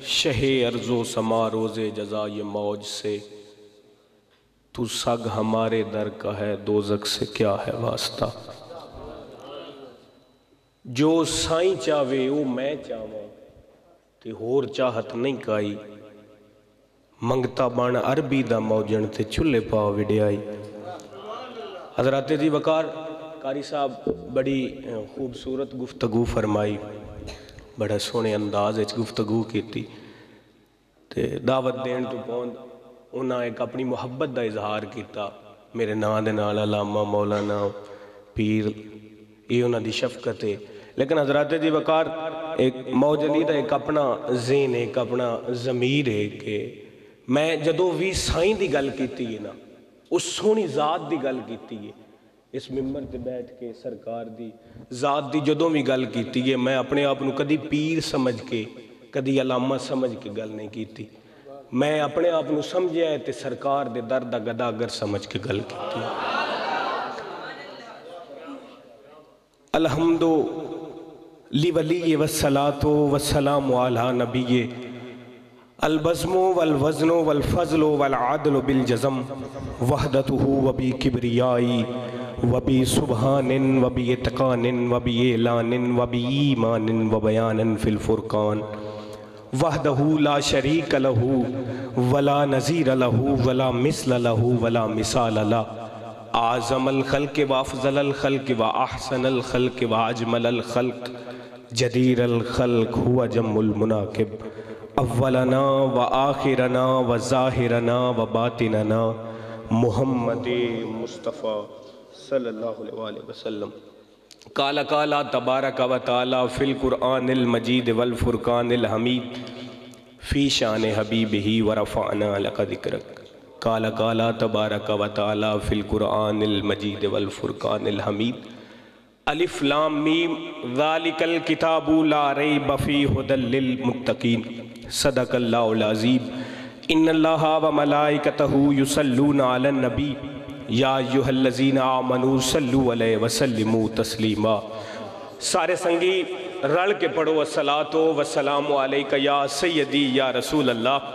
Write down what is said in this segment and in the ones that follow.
شہ ارض و سما روز جزا یہ موج سے، تو سگ ہمارے در کا ہے دوزخ سے کیا ہے واسطہ۔ جو سائیں چاہوے او میں چاہواں تے ہور چاہت نہیں کائی، منگتا بان عربی دا موجن تے چلے پا وڈیائی۔ حضرات جی وقار قاری صاحب بڑی خوبصورت گفتگو فرمائی، بڑا سونے انداز اچ گفتگو کیتی تے دعوت دین تو پوند انہاں ایک اپنی محبت دا اظہار کیتا، میرے نا دے نال علامہ مولانا پیر یہ انہاں دی شفقت ہے۔ لیکن حضرات جی وقار ایک موجلی دا ایک اپنا ذہن ایک اپنا ضمیر ہے کہ میں جدو بھی سائیں دی گل کیتی ہے نا، اس سونی ذات دی گل کیتی ہے، اس ممبر تے بیٹھ کے سرکار دی ذات دی جدوں بھی گل کیتی ہے، میں اپنے آپ نو کدی پیر سمجھ کے کدی علامہ سمجھ کے گل نہیں کیتی، میں اپنے آپ نو سمجھیا ہے تے سرکار دے درد گداگر سمجھ کے گل کیتی ہے۔ الحمدو لیولی والصلاة والسلام علی نبی البزم والوزن والفضل والعدل بالجزم وحدته وبی کبریائی وبی سبحان وبی اتقان وبی اعلان وبی ایمان وبیان فی الفرقان وحدہ لا شریک لہ ولا نظیر لہ ولا مثل لہ ولا مثال لہ اعظم الخلق وافضل الخلق واحسن الخلق واجمل الخلق جدیر الخلق ہوا جم المناقب اولنا و آخرنا و ظاہرنا و باطننا محمد مصطفیٰ صلی اللہ علیہ وسلم۔ قال قال تبارک و تعالی فی القرآن المجید والفرقان الحمید فی شان حبیبہ ورفعنا لک ذکرک۔ قال قال تبارک و تعالی فی القرآن المجید والفرقان الحمید الف لام میم ذالک الکتاب لا ریب فیہ ھدی للمتقین صدق اللہ العظیم۔ ان اللہ و ملائکتہ یصلون علی النبی یا ایھا الذین آمنوا صلوا علیہ وسلموا تسلیما۔ سارے سنگی رل کے پڑھو الصلاۃ والسلام علیک یا سیدی یا رسول اللہ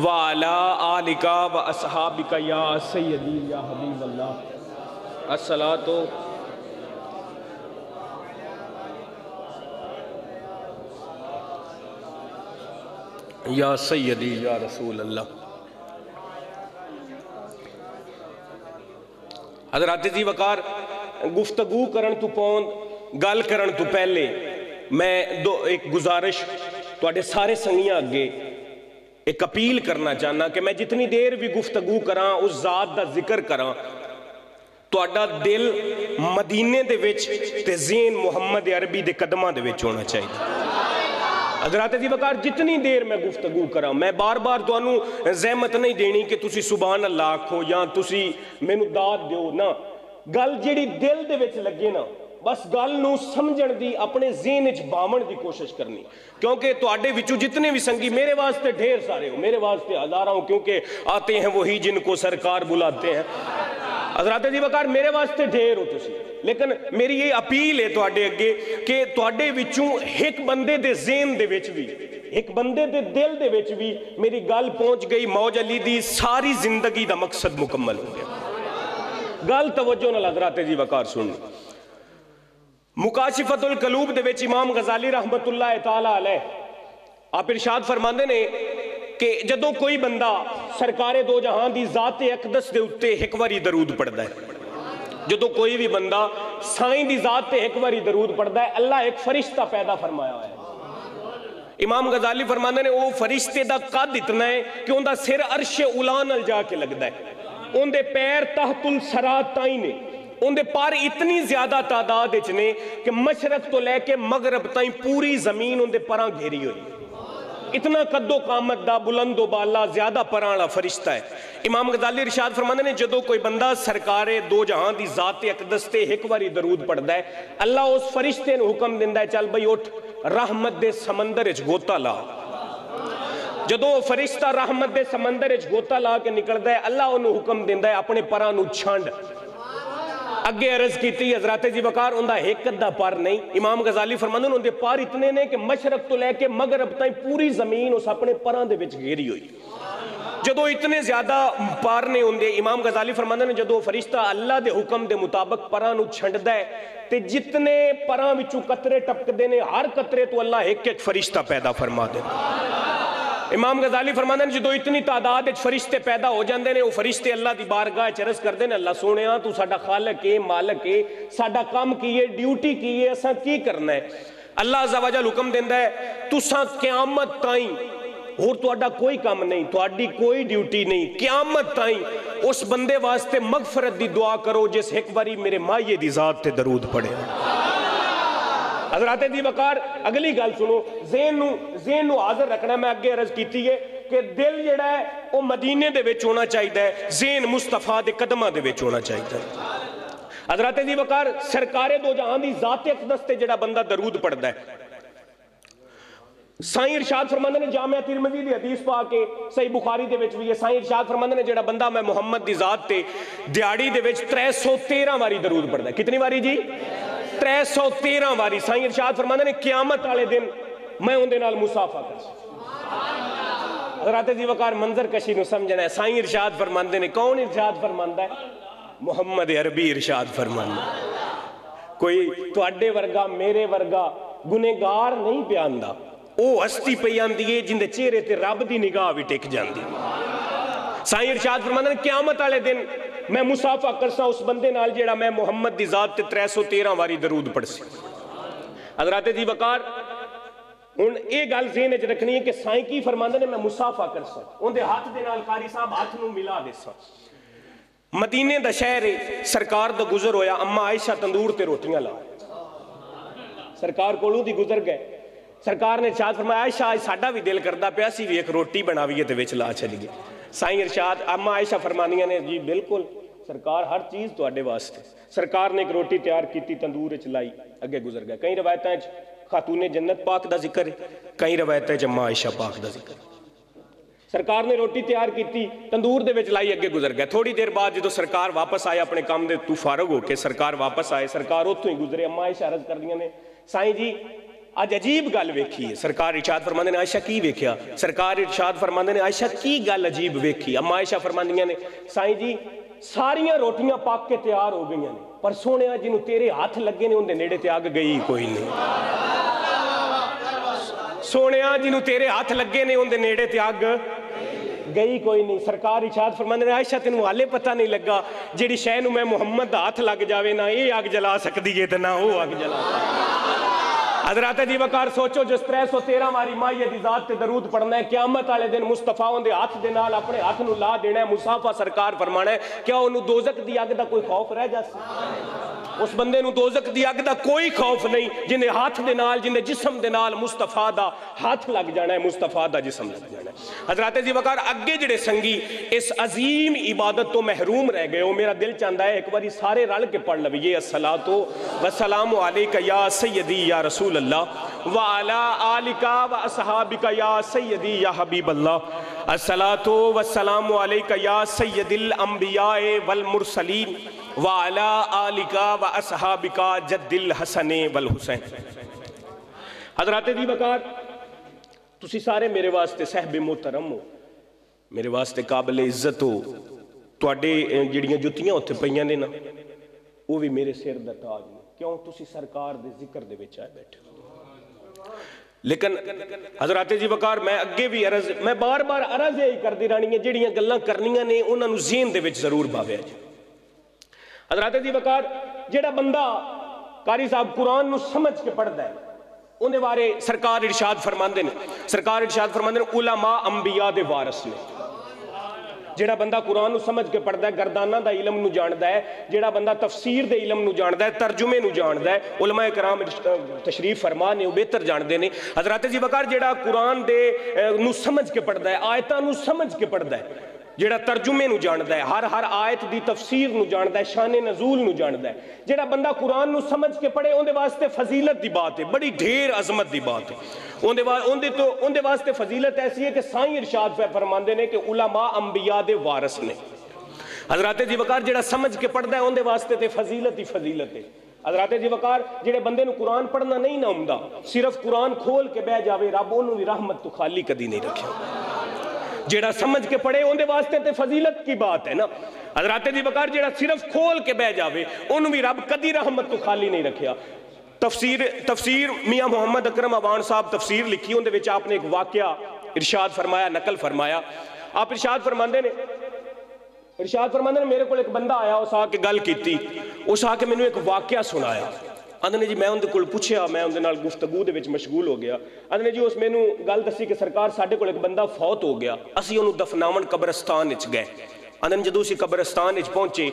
وعلی آلک و اصحابک یا سیدی یا حبیب اللہ۔ الصلاۃ یا سیدی یا رسول اللہ۔ حضرات جی وقار گفتگو کرن تو پوند گل کرن تو پہلے میں ایک گزارش تواڈے سارے سنگیاں اگے ایک اپیل کرنا چاہنا کہ میں جتنی دیر بھی گفتگو کراں اس ذات دا ذکر کراں تواڈا دل مدینے دے وچ تے ذہن محمد عربی دے قدماں دے وچ ہونا چاہیے۔ حضرات جی وقار جتنی دیر میں گفتگو کراں میں بار بار تو انہوں زحمت نہیں دینی کہ تسی سبحان اللہ کھو یا تسی میں نو داد دیو نا، گل جیڑی دل دے وچ لگے نا بس گل نو سمجھن دی اپنے ذہن وچ باون دی کوشش کرنی، کیونکہ تواڈے وچوں جتنے بھی سنگی میرے واسطے ڈھیر سارے ہو، میرے واسطے ہزاراں ہو، کیونکہ آتے ہیں وہی جن کو سرکار بلاتے ہیں۔ حضرات جی وقار میرے واسطے ڈھیر ہو تسی، لیکن میری یہ اپیل ہے تواڈے اگے کہ تواڈے وچوں ایک بندے دے ذہن دے وچ بھی ایک بندے دے دل دے وچ بھی میری گل پہنچ گئی، موج علی دی ساری زندگی دا مقصد مکمل ہو گیا۔ گل توجہ نال حضرات جی وقار سن، مکاشفت القلوب دے وچ امام غزالی رحمت اللہ تعالی علیہ آپ ارشاد فرماندے نے کہ جدوں کوئی بندہ سرکار دو جہاں دی ذات اقدس دے اتے ایک واری درود پڑھدا ہے، جدوں کوئی بھی بندہ سائیں دی ذات تے ایک واری درود پڑھدا ہے، اللہ ایک فرشتہ پیدا فرمایا ہے۔ امام غزالی فرماندے نے وہ فرشتے دا قد اتنا ہے کہ ان دا سر عرش اولا نال جا کے لگدا ہے، ان دے پیر تحت الثرا تائیں نے، ان دے پار اتنی زیادہ تعداد وچ نے کہ مشرق تو لے کے مغرب تائیں پوری زمین ان دے پراں گھیری ہوئی، اتنا قد و قامت دا بلند و بالا زیادہ پراں والا فرشتہ ہے۔ امام غزالی ارشاد فرماندے نے جدوں کوئی بندہ سرکار دو جہاں دی ذات اقدس تے ایک واری درود پڑھدا ہے، اللہ اس فرشتے نو حکم دیندا ہے چل بھئی اٹھ رحمت دے سمندر وچ گوتا لا۔ جدوں فرشتہ رحمت دے سمندر وچ گوتا لا کے نکلدا ہے، اللہ انہوں حکم دیندا ہے اپنے پراں نو چھانڈ، اگے عرض کیتی حضرات جی وقار اندہ ایک ادھا پر نہیں. امام غزالی فرماندے نے اندے پر اتنے نے کہ مشرق تو لے کے مغرب تائیں پوری زمین اس اپنے پران دے وچ گھیری ہوئی. جدو اتنے زیادہ پار نے ہوندے امام غزالی فرماندے نے جدو فرشتہ اللہ دے حکم دے مطابق پران نو چھنڈدا ہے تے جتنے پران وچوں قطرے ٹپکدے نے ہر قطرے تو اللہ ایک ایک فرشتہ پیدا فرما دے. امام غزالی فرماندے نے جدو اتنی تعداد وچ فرشتے پیدا ہو جاندے نے وہ فرشتے اللہ دی بارگاہ وچ عرض کردے نے اللہ سونیا تو ساڈا خالق ہے مالک ہے ساڈا کام کی ہے ڈیوٹی کی ہے اساں کی کرنا ہے. اللہ عز و جل حکم دیندا ہے تساں قیامت تائیں اور تہاڈا کوئی کام نہیں تہاڈی کوئی ڈیوٹی نہیں قیامت تائیں اس بندے واسطے مغفرت دی دعا کرو جس ایک باری میرے مائے دی ذات تے درود پڑھے. حضرات دی وقار اگلی گل سنو ذہن نو حاضر رکھنا. میں اگے عرض کیتی ہے کہ دل جڑا ہے وہ مدینے دے وچ ہونا چاہیے ہے ذہن مصطفیٰ دے قدماں دے وچ ہونا چاہیے. حضرات دی وقار سرکار دو جہاں دی ذات اقدس تے جڑا بندہ درود پڑھدا ہے سائیں ارشاد فرماندے نے جامعہ ترمذی دی حدیث پا کے صحیح بخاری دے وچ بھی ہے سائیں ارشاد فرماندے نے جڑا بندہ میں محمد دی ذات تے دیہاڑی دے وچ 313 واری درود پڑھدا ہے. کتنی واری جی 313 واری. سائیں ارشاد فرماندے نے قیامت والے دن میں ان دے نال مصافحہ کرساں. حضرات دی وقار منظر کشی نو سمجھنا ہے. سائیں ارشاد فرماندے نے کون ارشاد فرماندا ہے محمد عربی ارشاد فرماندا ہے. کوئی تواڈے ورگا میرے ورگا گنہگار نہیں پیاندا او ہستی پئی آندی ہے جن دے چہرے تے رب دی نگاہ بھی ٹک جاندی. سائیں ارشاد فرماندے نے قیامت والے دن میں مصافحہ کرساں اس بندے نال جیڑا میں محمد دی ذات تے 313 واری درود پڑھ سی. حضرات دی وقار ہن اے گل ذہن وچ رکھنی ہے کہ سائیں کی فرماندے نے میں مصافحہ کرساں اون دے ہاتھ دے نال قاری صاحب ہاتھ نو ملا دیساں. مدینے دا شہر ہے سرکار دا گزر ہویا اما عائشہ تندور تے روٹیاں لا سرکار کولوں دی گزر گئے. سرکار نے ارشاد فرمایا عائشہ آج ساڈا بھی دل کردا پیا سی بھی ایک روٹی بناویے تے وچ لا چلی گئی. سائیں ارشاد اما عائشہ فرمانیاں نے جی بالکل سرکار ہر چیز تواڈے واسطے. سرکار نے ایک روٹی تیار کیتی تندور وچ لائی اگے گزر گئے. کئی روایتاں وچ خاتون جنت پاک دا ذکر ہے کئی روایتاں وچ اما عائشہ پاک دا ذکر. سرکار نے روٹی تیار کیتی تندور دے وچ لائی اگے گزر گئے. تھوڑی دیر بعد جدو سرکار واپس آئے اپنے کام دے تو فارغ ہو کے سرکار واپس آئے سرکار اتوں ہی گزرے. اما عائشہ عرض کردیاں نے سائیں جی آج عجیب گل ویکھی ہے. سرکار ارشاد فرماندے نے عائشہ کی ویکھیا. سرکار ارشاد فرماندے نے عائشہ کی گل عجیب ویکھی. اما عائشہ فرماندیاں نے سائیں جی ساریاں روٹیاں پاک کے تیار ہو گئی ہیں پر سونیا جنوں تیرے ہاتھ لگے نے اون دے نیڑے تے اگ گئی کوئی نہیں. سونیا جنوں تیرے ہاتھ لگے نے اون دے نیڑے تے اگ گئی کوئی نہیں. سرکار ارشاد فرماندے نے عائشہ تینوں حالے پتہ نہیں لگا جیڑی شے نوں میں محمد دا ہاتھ لگ جاوے نہ اے اگ جلا سکدی ہے تے نہ او اگ جلا سکدی. حضرات دی وقار سوچو جس 313 واری مائے دی ذات تے درود پڑھنا ہے قیامت والے دن مصطفیٰ دے ہاتھ دے نال اپنے ہاتھ نو لا دینا ہے مصافحہ سرکار فرمانا ہے کیا انہوں دوزخ دی اگ دا کوئی خوف رہ جاسی. اس بندے نو دوزخ دی اگ دا کوئی خوف نہیں جن دے ہاتھ دے نال جن دے جسم دے نال مصطفیٰ دا ہاتھ لگ جانا ہے مصطفیٰ دا جسم لگ جانا ہے. حضرات دی وقار اگے جڑے سنگی اس عظیم عبادت تو محروم رہ گئے ہو میرا دل چاہتا ہے ایک باری سارے رل کے پڑھ لویے الصلاۃ والسلام علیک یا سیدی یا رسول اللہ وعلا آلکا و اصحابکا یا سیدی یا حبیب اللہ. الصلاۃ والسلام علیک یا سید الانبیاء والمرسلین وعلا آلکا و اصحابکا جد الحسن والحسین. حضرات دی وقار تسی سارے میرے واسطے صحب محترم ہو میرے واسطے قابل عزت ہو. تواڈے جڑیاں جتیاں اتھے پئیاں نے نا وہ بھی میرے سر دا تاج نے کیوں تسی سرکار دے ذکر دے وچ آئے بیٹھے. لیکن حضرات جی وقار میں اگے بھی عرض میں بار بار عرض یہی کر دی رانی ہیں جڑیاں گلاں کرنیاں نے انہاں نو ذہن دے وچ ضرور باویا جی. حضرات جی وقار جڑا بندہ قاری صاحب قرآن نو سمجھ کے پڑھدا ہے ان دے بارے سرکار ارشاد فرماندے نے علماء انبیاء دے وارث نے. جڑا بندہ قرآن نو سمجھ کے پڑھدا ہے گردانہ دا علم نو جاندا ہے جڑا بندہ تفسیر دے علم نو جاندا ہے ترجمے نو جاندا ہے علماء کرام تشریف فرما نے بہتر جاندے نے. حضرات جی وقار جڑا قرآن دے نو سمجھ کے پڑھدا ہے آیتاں نو سمجھ کے پڑھدا ہے جڑا ترجمے نو جاندا ہے ہر آیت دی تفسیر نو جاندا ہے شان نزول نو جاندا ہے. جڑا بندہ قرآن نو سمجھ کے پڑھے اون دے واسطے فضیلت دی بات ہے بڑی ڈھیر عظمت دی بات ہے. اون دے واسطے فضیلت ایسی ہے کہ سائیں ارشاد فرماندے نے کہ علماء انبیاء دے وارث نے. حضرات جی وقار جڑا سمجھ کے پڑھدا ہے اندے واسطے تے فضیلت ہی فضیلت ہے. حضرات جی وقار جڑے بندے نو قرآن پڑھنا نہیں نہ ہوندا صرف قرآن کھول کے بہ جاوے رب اونوں دی رحمت تو خالی کدی نہیں رکھیا. جڑا سمجھ کے پڑھے اندے واسطے تے فضیلت کی بات ہے نا. حضرات جی وقار جڑا صرف کھول کے بہ جاوے اونوں بھی رب کدی رحمت تو خالی نہیں رکھیا. تفسیر میاں محمد اکرم اوان صاحب تفسیر لکھی اندے وچ آپ نے ایک واقعہ ارشاد فرمایا نقل فرمایا. آپ ارشاد فرماندے نے میرے کو ایک بندہ آیا اس آ کے گل کیتی اس آ کے میں نے ایک واقعہ سنایا. آندھنے جی میں اندے کول پوچھیا میں اندے نال گفتگو دے وچ مشغول ہو گیا. آندھنے جی اس میں نے گل دسی کہ سرکار ساڈے کول ایک بندہ فوت ہو گیا اسی انہوں دفناون قبرستان وچ گئے. آندھنے جدوں اسی قبرستان وچ پہنچے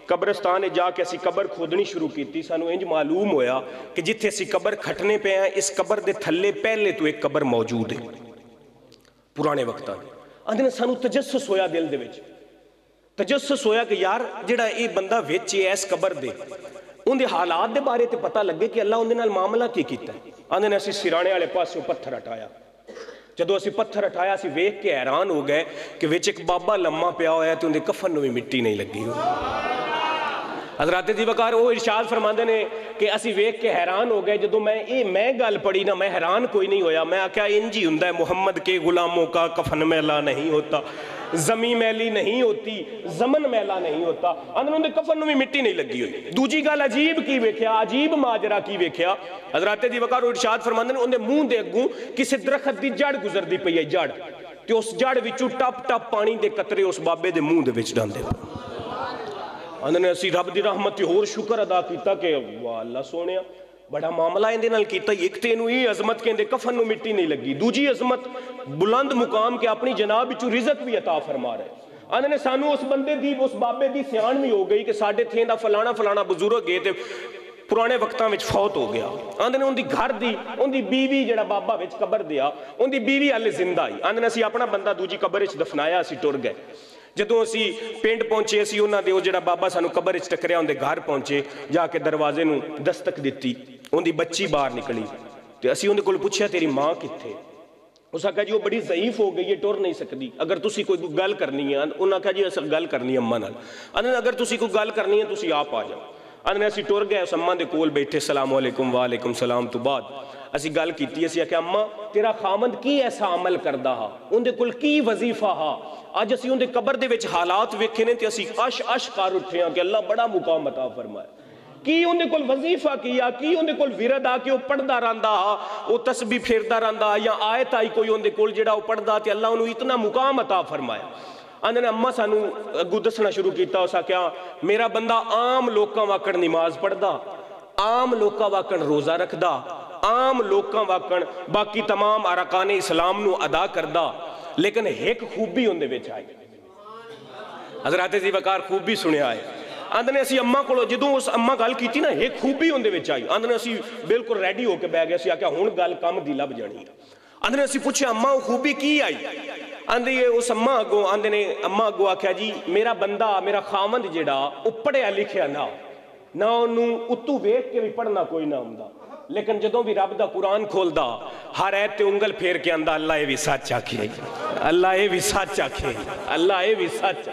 قبرستان جا کے اسی قبر کھودنی شروع کیتی سانو انج معلوم ہویا کہ جتھے اسی قبر کھٹنے پہ ہیں اس قبر دے تھلے پہلے تو ایک قبر موجود ہے پرانے وقتاں. آندھنے سانو تجسس ہویا دل دے وچ تجسس ہویا کہ یار جڑا یہ بندہ وچ ہے اس قبر دے ان دے حالات دے بارے تے پتہ لگے کہ اللہ ان دے نال معاملہ کی کیتا ہے. آندھنے اسی سرانے والے پاسوں پتھر ہٹایا. جدو اسی پتھر ہٹایا اسی ویکھ کے حیران ہو گئے کہ وچ ایک بابا لمما پیا ہوا ہے تے ان دے کفن نوں بھی مٹی نہیں لگی ہوئی. حضرات جی وقار وہ ارشاد فرماندے نے کہ اسی ویکھ کے حیران ہو گئے. جدو میں گل پڑھی نا میں حیران کوئی نہیں ہویا. میں آکھیا انجی ہوندا ہے محمد کے غلاموں کا کفن میلا نہیں ہوتا زمین میلی نہیں ہوتی زمن میلا نہیں ہوتا. اندر دے کفن میں مٹی نہیں لگی ہوئی. دوجی گل عجیب کی ویکھیا عجیب ماجرا کی ویکھیا. حضرات جی وقار ارشاد فرماندے نے اندے منہ دے اگوں کسی درخت دی جڑ گزردی پئی ہے جڑ تے اس جڑ وچوں ٹپ ٹپ پانی دے قطرے اس بابے دے منہ دے وچ ڈاندے. انہوں نے اسی رب دی رحمت تے اور شکر ادا کیتا کہ واہ اللہ سونیا بڑا معاملہ اندے نال کیتا. ایک تے انہوں یہ عظمت کے اندے کفن نو مٹی نہیں لگی. دوجی عظمت بلند مقام کے اپنی جناب وچوں رزق بھی عطا فرما رہے. انہوں نے سانو اس بندے دی اس بابے دی سیان بھی ہو گئی کہ ساڈے تھیں دا فلانا بزرگ گئے تے پرانے وقتاں وچ فوت ہو گیا. آندھنے ان دی گھر دی ان دی بیوی جڑا بابا وچ قبر دیا ان دی بیوی ہلے زندہ آئی. آندھنے اسی اپنا بندہ دوجی قبر وچ دفنایا اسی ٹر گئے. جدوں اسی پنڈ پہنچے اسی انہاں دے او جڑا بابا سانو قبر وچ ٹکریا ان دے گھر پہنچے جا کے دروازے نو دستک دتی ان دی بچی باہر نکلی تے اسی ان دے کول پوچھیا تیری ماں کتھے. اس نے کہا جی وہ بڑی ضعیف ہو گئی ہے ٹر نہیں سکتی اگر تسی کوئی گل کرنی ہے. انہوں نے کہا جی اصل گل کرنی ہے اماں نال. انہوں نے اگر تسی کوئی گل کرنی ہے تسی آپ آ جاؤ. انہوں نے اسی ٹر گئے اس اماں دے کول بیٹھے السلام علیکم وعلیکم السلام تو بعد اسی گل کیتی. اسی کہ اماں تیرا خامند کی ایسا عمل کردا ہا ان دے کول کی وظیفہ ہا. اج اسی ان دے قبر دے وچ حالات ویکھے نے تے اسی اش کر اٹھے ہاں کہ اللہ بڑا مقام عطا فرمائے. کی ان دے کول وظیفہ کیا کی ان دے کول ورد آ کے وہ پڑھدا رہندا ہا وہ تسبیح پھیردا رہندا یا آیت آئی کوئی ان دے کول جڑا وہ پڑھدا تے اللہ انہوں اتنا مقام عطا فرمایا. انہوں نے اماں سانو اگوں دسنا شروع کیتا اسا کیا میرا بندہ عام لوکاں واکڑ نماز پڑھدا عام لوکاں واکڑ روزہ رکھدا عام لوکاں واکڑ باقی تمام ارکان اسلام نو ادا کردا لیکن ایک خوبی ان دے وچ آئی. حضرات جی وقار خوبی سنیا ہے. آندھنے اسی اماں کو جدوں اس اماں گل کیتی نا ایک خوبی ان دے وچ آئی. آندھنے اسی بالکل ریڈی ہو کے بہ گئے اسی آکھیا ہن گل کم دی لب جانی. آندھنے اسی پوچھیا اماں وہ خوبی کی آئی. آندھے اس اماں اگوں آندھنے اماں اگوں آکھیا جی میرا بندہ میرا خامند جڑا او پڑھیا لکھیا نہ انہوں اتو ویکھ کے بھی پڑھنا کوئی نہ ہوندا لیکن جدوں بھی رب دا قرآن کھولدا ہر ایت تے انگل پھیر کے آندا اللہ اے بھی سچ آکھے اللہ اے بھی سچ آکھے اللہ اے بھی سچ.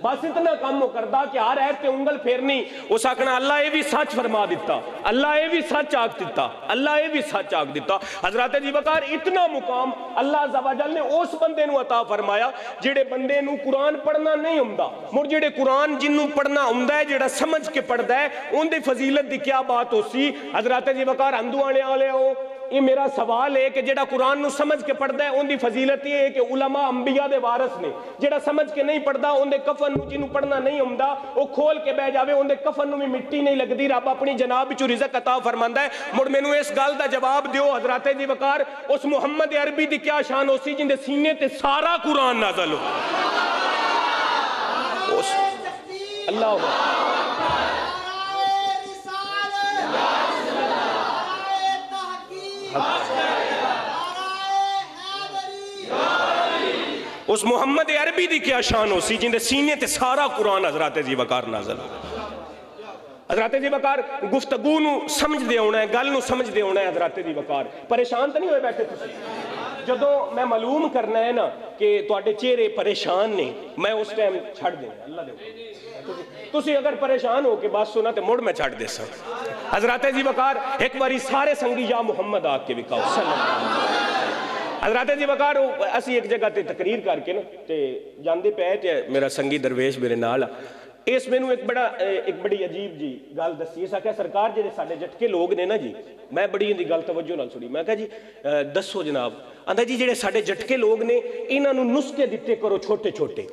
بس اتنا کام وہ کردا کہ ہر ایت تے انگل پھیرنی اس آکھنا اللہ اے بھی سچ فرما دیتا اللہ اے بھی سچ آکھ دیتا اللہ اے بھی سچ آکھ دیتا. حضرات جی وقار اتنا مقام اللہ عز و جل نے اس بندے نو عطا فرمایا جڑے بندے نو قرآن پڑھنا نہیں ہوندا. مر جڑے قرآن جنوں پڑھنا ہوندا ہے جڑا سمجھ کے پڑھدا ہے ان دی فضیلت دی کیا بات ہو سی. حضرات جی وقار ہندو آنے والے ہو یہ میرا سوال ہے کہ جڑا قرآن نو سمجھ کے پڑھدا ہے ان دی فضیلت یہ ہے کہ علماء انبیاء دے وارث نے. جڑا سمجھ کے نہیں پڑھدا ان دے کفن نو جنوں پڑھنا نہیں ہوندا وہ کھول کے بہ جاوے ان دے کفن نو بھی مٹی نہیں لگدی. رب اپنی جناب وچوں رزق عطا فرماندا ہے. مڑ مینوں اس گل دا جواب دیو حضرات جی وقار اس محمد عربی دی کیا شان ہو سی جن دے سینے تے سارا قرآن نازل ہو. اللہ اس محمد عربی دی کیا شان ہو سی جن دے سینے تے سارا قرآن حضرات جی وقار نازل ہو. حضرات جی وقار گفتگو نو سمجھ دے ہونا ہے گل نو سمجھ دے ہونا ہے. حضرات جی وقار پریشان تو نہیں ہوئے بیٹھے تسی جدو میں معلوم کرنا ہے نا کہ تواڈے چہرے پریشان نے، میں اس ٹائم چھڑ دینا اللہ دے تسی اگر پریشان ہو کے بات سنا تو مڑ میں چھڑ دے سا۔ حضرات جی وقار ایک باری سارے سنگی یا محمد آگ کے وکاؤ صلی اللہ علیہ وسلم۔ حضرات جی وقار اسی ایک جگہ تے تقریر کر کے نا تے جاندے پہ تے میرا سنگی درویش میرے نال اس میں ایک بڑی عجیب جی گل دسی، اس آخیا سرکار جڑے ساڈے جٹکے لوگ نے نا جی، میں بڑی اندی گل توجہ نال سنی، میں کہا جی دسو جناب، آندا جی جڑے ساڈے جٹکے لوگ نے انہاں نوں نسخے دتے کرو چھوٹے چھوٹے،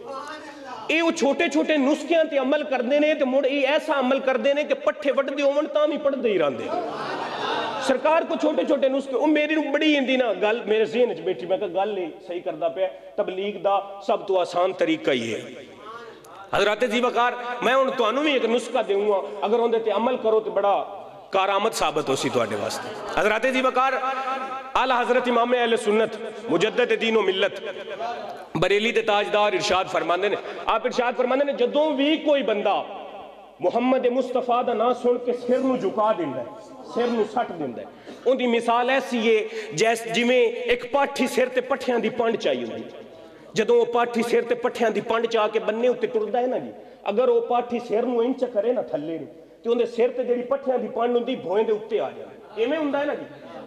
اے وہ چھوٹے چھوٹے نسخیاں تے عمل کردے نے تے مڑ اے ایسا عمل کردے نے کہ پٹھے وڈدے ہون تاں وی پڑھدے ہی رہندے سرکار کو چھوٹے چھوٹے نسخے۔ او میری بڑی اندی نا گل میرے ذہن وچ بیٹھی، میں کہا گل صحیح کردا پیا، تبلیغ دا سب تو آسان طریقہ ہی ہے۔ حضرات جی وقار میں ہن تانوں بھی ایک نسخہ دیوں گا، اگر اون دے تے عمل کرو تو بڑا کارآمد ثابت ہو سی تواڈے واسطے۔ حضرات جی وقار اعلی حضرت امام اہل سنت مجدد دین و ملت بریلی دے تاجدار ارشاد فرماندے نے، آپ ارشاد فرماندے نے جدوں بھی کوئی بندہ محمد مصطفیٰ دا نام سن کے سر نو جھکا دیندا ہے، سر نو سٹ دیندا ہے، ان دی مثال ایسی ہے جیسے جویں ایک پاٹھی سر تے پٹھیاں دی پنڈ چاہیے ہوندی، جدوں وہ پاٹھی سر تے پٹھیاں دی پنڈ چاہ کے بننے اتے ٹردا ہے نا جی، اگر وہ پاٹھی سر نو انچ کرے نا تھلے نو تے اون دے سر تے جڑی پٹھیاں دی پنڈ ہوندی بھوئیں دے اوتے آ جاندی، ایویں ہوندا ہے نا جی۔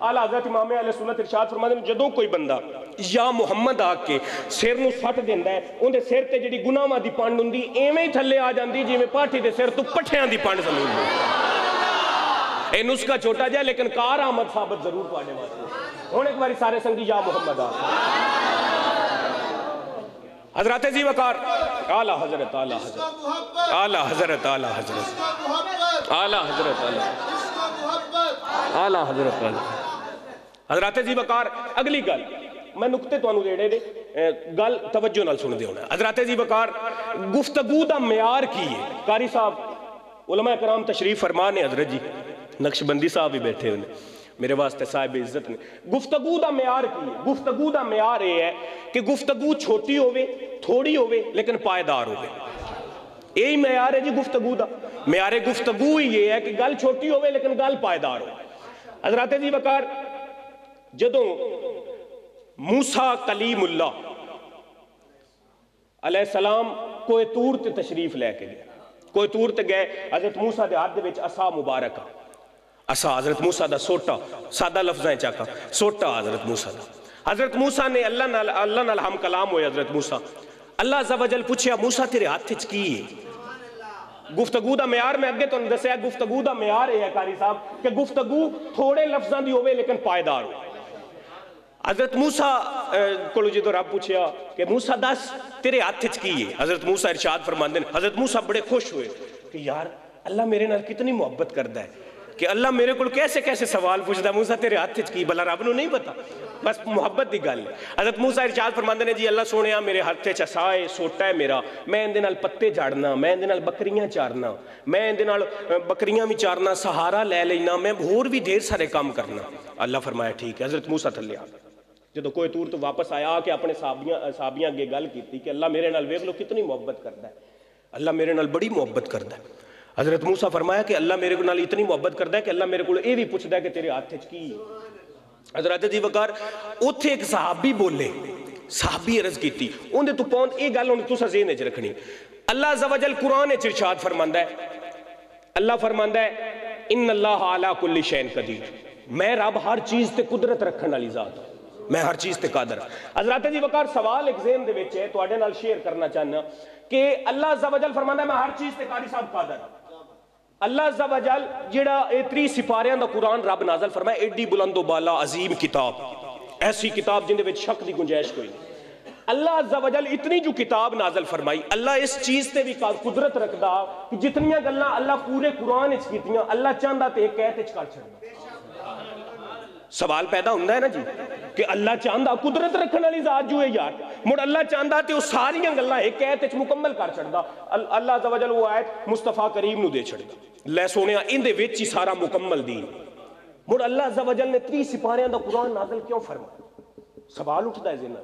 اعلیٰ حضرت امام اہل سنت ارشاد فرماتے ہیں جدوں کوئی بندہ یا محمد آ کے سر نو سٹ دیندا ہے، اون دے سر تے جڑی گناہاں دی پنڈ ہوندی ایویں ہی تھلے آ جاندی جویں پاٹھی دے سر تو پٹھیاں دی پنڈ زمین دی۔ اے نسخہ چھوٹا جا لیکن کارآمد ثابت ضرور تواڈے واسطے۔ ہن ایک باری سارے سنگی یا محمد آ حضرات جی وقار اعلیٰ حضرت اعلیٰ حضرت اعلیٰ حضرت اعلیٰ حضرت اعلیٰ حضرت اعلیٰ حضرت حضرات جی وقار اگلی گل میں نکتے تانوں دینے نے گل توجہ نال سن دے ہونا۔ حضرات جی وقار گفتگو دا معیار کی ہے؟ قاری صاحب علماء کرام تشریف فرمان ہے، حضرت جی نقشبندی صاحب بھی بیٹھے ہوئے میرے واسطے صاحب عزت نے، گفتگو دا معیار کی ہے؟ گفتگو دا معیار یہ ہے کہ گفتگو چھوٹی ہوئے تھوڑی ہوئے لیکن پائیدار ہوئے، یہی معیار ہے جی گفتگو دا۔ معیار گفتگو ہی یہ ہے کہ گل چھوٹی ہوئے لیکن گل پائیدار ہو۔ حضرات جی وقار جدوں موسیٰ کلیم اللہ علیہ السلام کوہ طور تے تشریف لے کے گئے، کوہ طور تے گئے، حضرت موسیٰ دے ہاتھ دے وچ عصا مبارکہ، عصا حضرت موسیٰ دا سوٹا، سادہ لفظیں چاکا سوٹا حضرت موسیٰ دا۔ حضرت موسیٰ نے اللہ نال ہم کلام ہوئے، حضرت موسیٰ اللہ عز و جل پوچھیا موسیٰ تیرے ہاتھ وچ کی ہے؟ گفتگو دا معیار میں اگے تو دسیا، گفتگو دا معیار ہے قاری صاحب کہ گفتگو تھوڑے لفظاں دی ہوئے لیکن پائیدار ہو۔ حضرت موسیٰ کو جدو رب پوچھیا کہ موسیٰ دس تیرے ہاتھ وچ کی ہے؟ حضرت موسیٰ ارشاد فرماندے ہیں، حضرت موسیٰ بڑے خوش ہوئے کہ یار اللہ میرے نال کتنی محبت کردا ہے کہ اللہ میرے کو کیسے کیسے سوال پوچھدا، موسیٰ تیرے ہاتھ وچ کی؟ بھلا رب نو نہیں پتا، بس محبت دی گل ہے۔ حضرت موسیٰ ارشاد فرماندے نے جی اللہ سونیا میرے ہاتھ وچ عصا ہے، سوٹا ہے میرا، میں اندے نال پتے جھاڑنا، میں اندے نال بکریاں چارنا، میں اندے نال بکریاں بھی چارنا، سہارا لے لینا، میں ہور بھی ڈھیر سارے کام کرنا۔ اللہ فرمایا ٹھیک ہے۔ حضرت موسیٰ تھلے آ گئے، جدو کوہ طور تو واپس آیا کہ اپنے صحابیاں اگے گل کیتی کہ اللہ میرے نال ویکھ لو کتنی محبت کردا ہے، اللہ میرے نال بڑی محبت کردا ہے۔ حضرت موسیٰ فرمایا کہ اللہ میرے نال اتنی محبت کردا ہے کہ اللہ میرے کو یہ بھی پوچھدا ہے کہ تیرے ہاتھ وچ کی ہے؟ حضرت جی وقار اوتھے ایک صحابی بولے، صحابی عرض کیتی اون تو پہنچ یہ گل ہن تساں ذہن وچ رکھنی۔ اللہ عز و جل قرآن وچ ارشاد فرماندا ہے، اللہ فرماندا ہے ان اللہ علی کل شیء قدیر، میں رب ہر چیز تے قدرت رکھن والی ذات ہوں، میں ہر چیز تے قادر ہوں۔ حضرات جی وقار سوال ایک ذہن دے وچ ہے تواڈے نال شیئر کرنا چاہنا کہ اللہ عز و جل فرماندا ہے میں ہر چیز تے قاری صاحب قادر ہوں۔ اللہ عز و جل جڑا 30 سپاریاں دا قرآن رب نازل فرمایا، ایڈی بلند و بالا عظیم کتاب، ایسی کتاب جن دے وچ شک دی گنجائش کوئی نہیں۔ اللہ عز و جل اتنی جو کتاب نازل فرمائی، اللہ اس چیز تے بھی قدرت رکھدا کہ جتنیاں گلاں اللہ پورے قرآن وچ کیتیاں اللہ چاہندا تے ایک ایت وچ کر چھڑدا۔ سوال پیدا ہوندا ہے نا جی کہ اللہ چاہندا، قدرت رکھن والی ذات جو ہے یار، مڑ اللہ چاہندا تے وہ ساریاں گلاں ایک ایت وچ مکمل کر چھڑدا۔ اللہ عز و جل وہ آیت مصطفیٰ کریم نو دے چھڑدا، لے سونیا ان دے وچ ہی سارا مکمل دین۔ مڑ اللہ عز و جل نے 30 سپاریاں دا قرآن نازل کیوں فرمایا؟ سوال اٹھدا ہے ذہن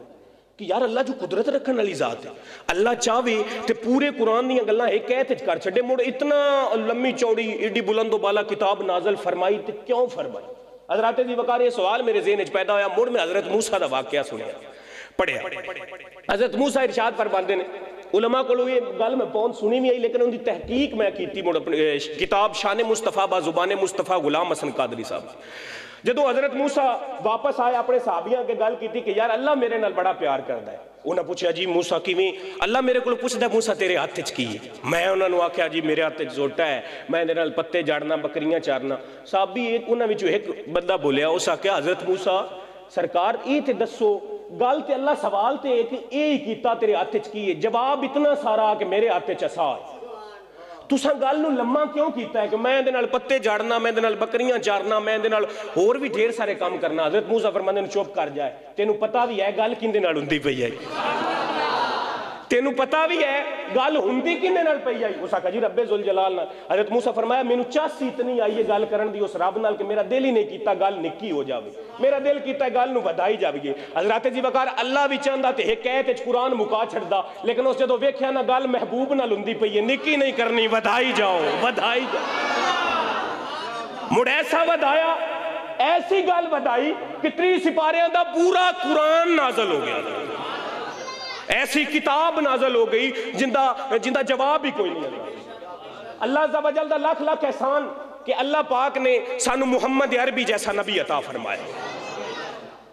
کہ یار اللہ جو قدرت رکھن والی ذات ہے، اللہ چاہے تے پورے قرآن دیاں گلاں ایک ایت وچ کر چھڑے، مڑ اتنا لمبی چوڑی ایڈی بلند و بالا کتاب نازل فرمائی تے کیوں فرمائی؟ حضرات جی وقار یہ سوال میرے ذہن وچ پیدا ہویا، مڑ میں حضرت موسیٰ دا واقعہ سنیا۔ پڑھیا حضرت موسیٰ ارشاد فرماندے نے علماء کو یہ گل میں پہنچ سنی بھی آئی لیکن ان کی تحقیق میں کیتی مڑ اپنی کتاب شان مصطفیٰ با زبان مصطفیٰ غلام حسن قادری صاحب جدو حضرت موسیٰ واپس آئے اپنے صحابیاں کے گل کیتی کہ یار اللہ میرے نال بڑا پیار کردا ہے انہاں پوچھا جی موسیٰ کیویں اللہ میرے کو پوچھدا موسیٰ تیرے ہاتھ وچ کی ہے میں انہاں نوں آکھیا جی میرے ہاتھ وچ زوٹا ہے میں دے نال پتے جاڑنا بکریاں چارنا صحابی ایک انہاں وچوں ایک بندہ بولیا اس آکھیا حضرت موسیٰ سرکار یہ تے دسو گل تے اللہ سوال تے ہے کہ اے کیتا تیرے ہاتھ وچ کی ہے جواب اتنا سارا کہ میرے ہاتھ وچ عصا ہے تساں گل نوں لمما کیوں کیتا ہے کہ میں دے نال پتے جاڑنا میں دے نال بکریاں چارنا میں دے نال ہور بھی ڈھیر سارے کام کرنا حضرت موسیٰ فرماندے نے چپ کر جائے تینوں پتہ بھی ہے گل کیندے نال ہوندی پئی ہے تینوں پتہ بھی ہے گل ہوندی کیندے نال پئی ہے اس آکھا جی رب ذوالجلال نال حضرت موسیٰ فرمایا مینوں چاس اتنی آئی ہے گل کرن دی اس رب نال کہ میرا دل ہی نہیں کیتا گل نکی ہو جاوے میرا دل کیتا گل نوں ودائی جاوے حضرت جی وقار اللہ بھی چاہندا تے ایک ایت وچ قرآن مکا چھڑدا لیکن اس جدوں ویکھیا نا گل محبوب نال ہوندی پئی ہے نکی نہیں کرنی ودائی جاؤ مڑ ایسا ودایا ایسی گل ودائی کہ 30 سپاریاں دا پورا قرآن نازل ہو گیا ایسی کتاب نازل ہو گئی جندہ جواب ہی کوئی نہیں ہے اللہ عز و جل دا لاکھ لاکھ احسان کہ اللہ پاک نے سانو محمد عربی جیسا نبی عطا فرمایا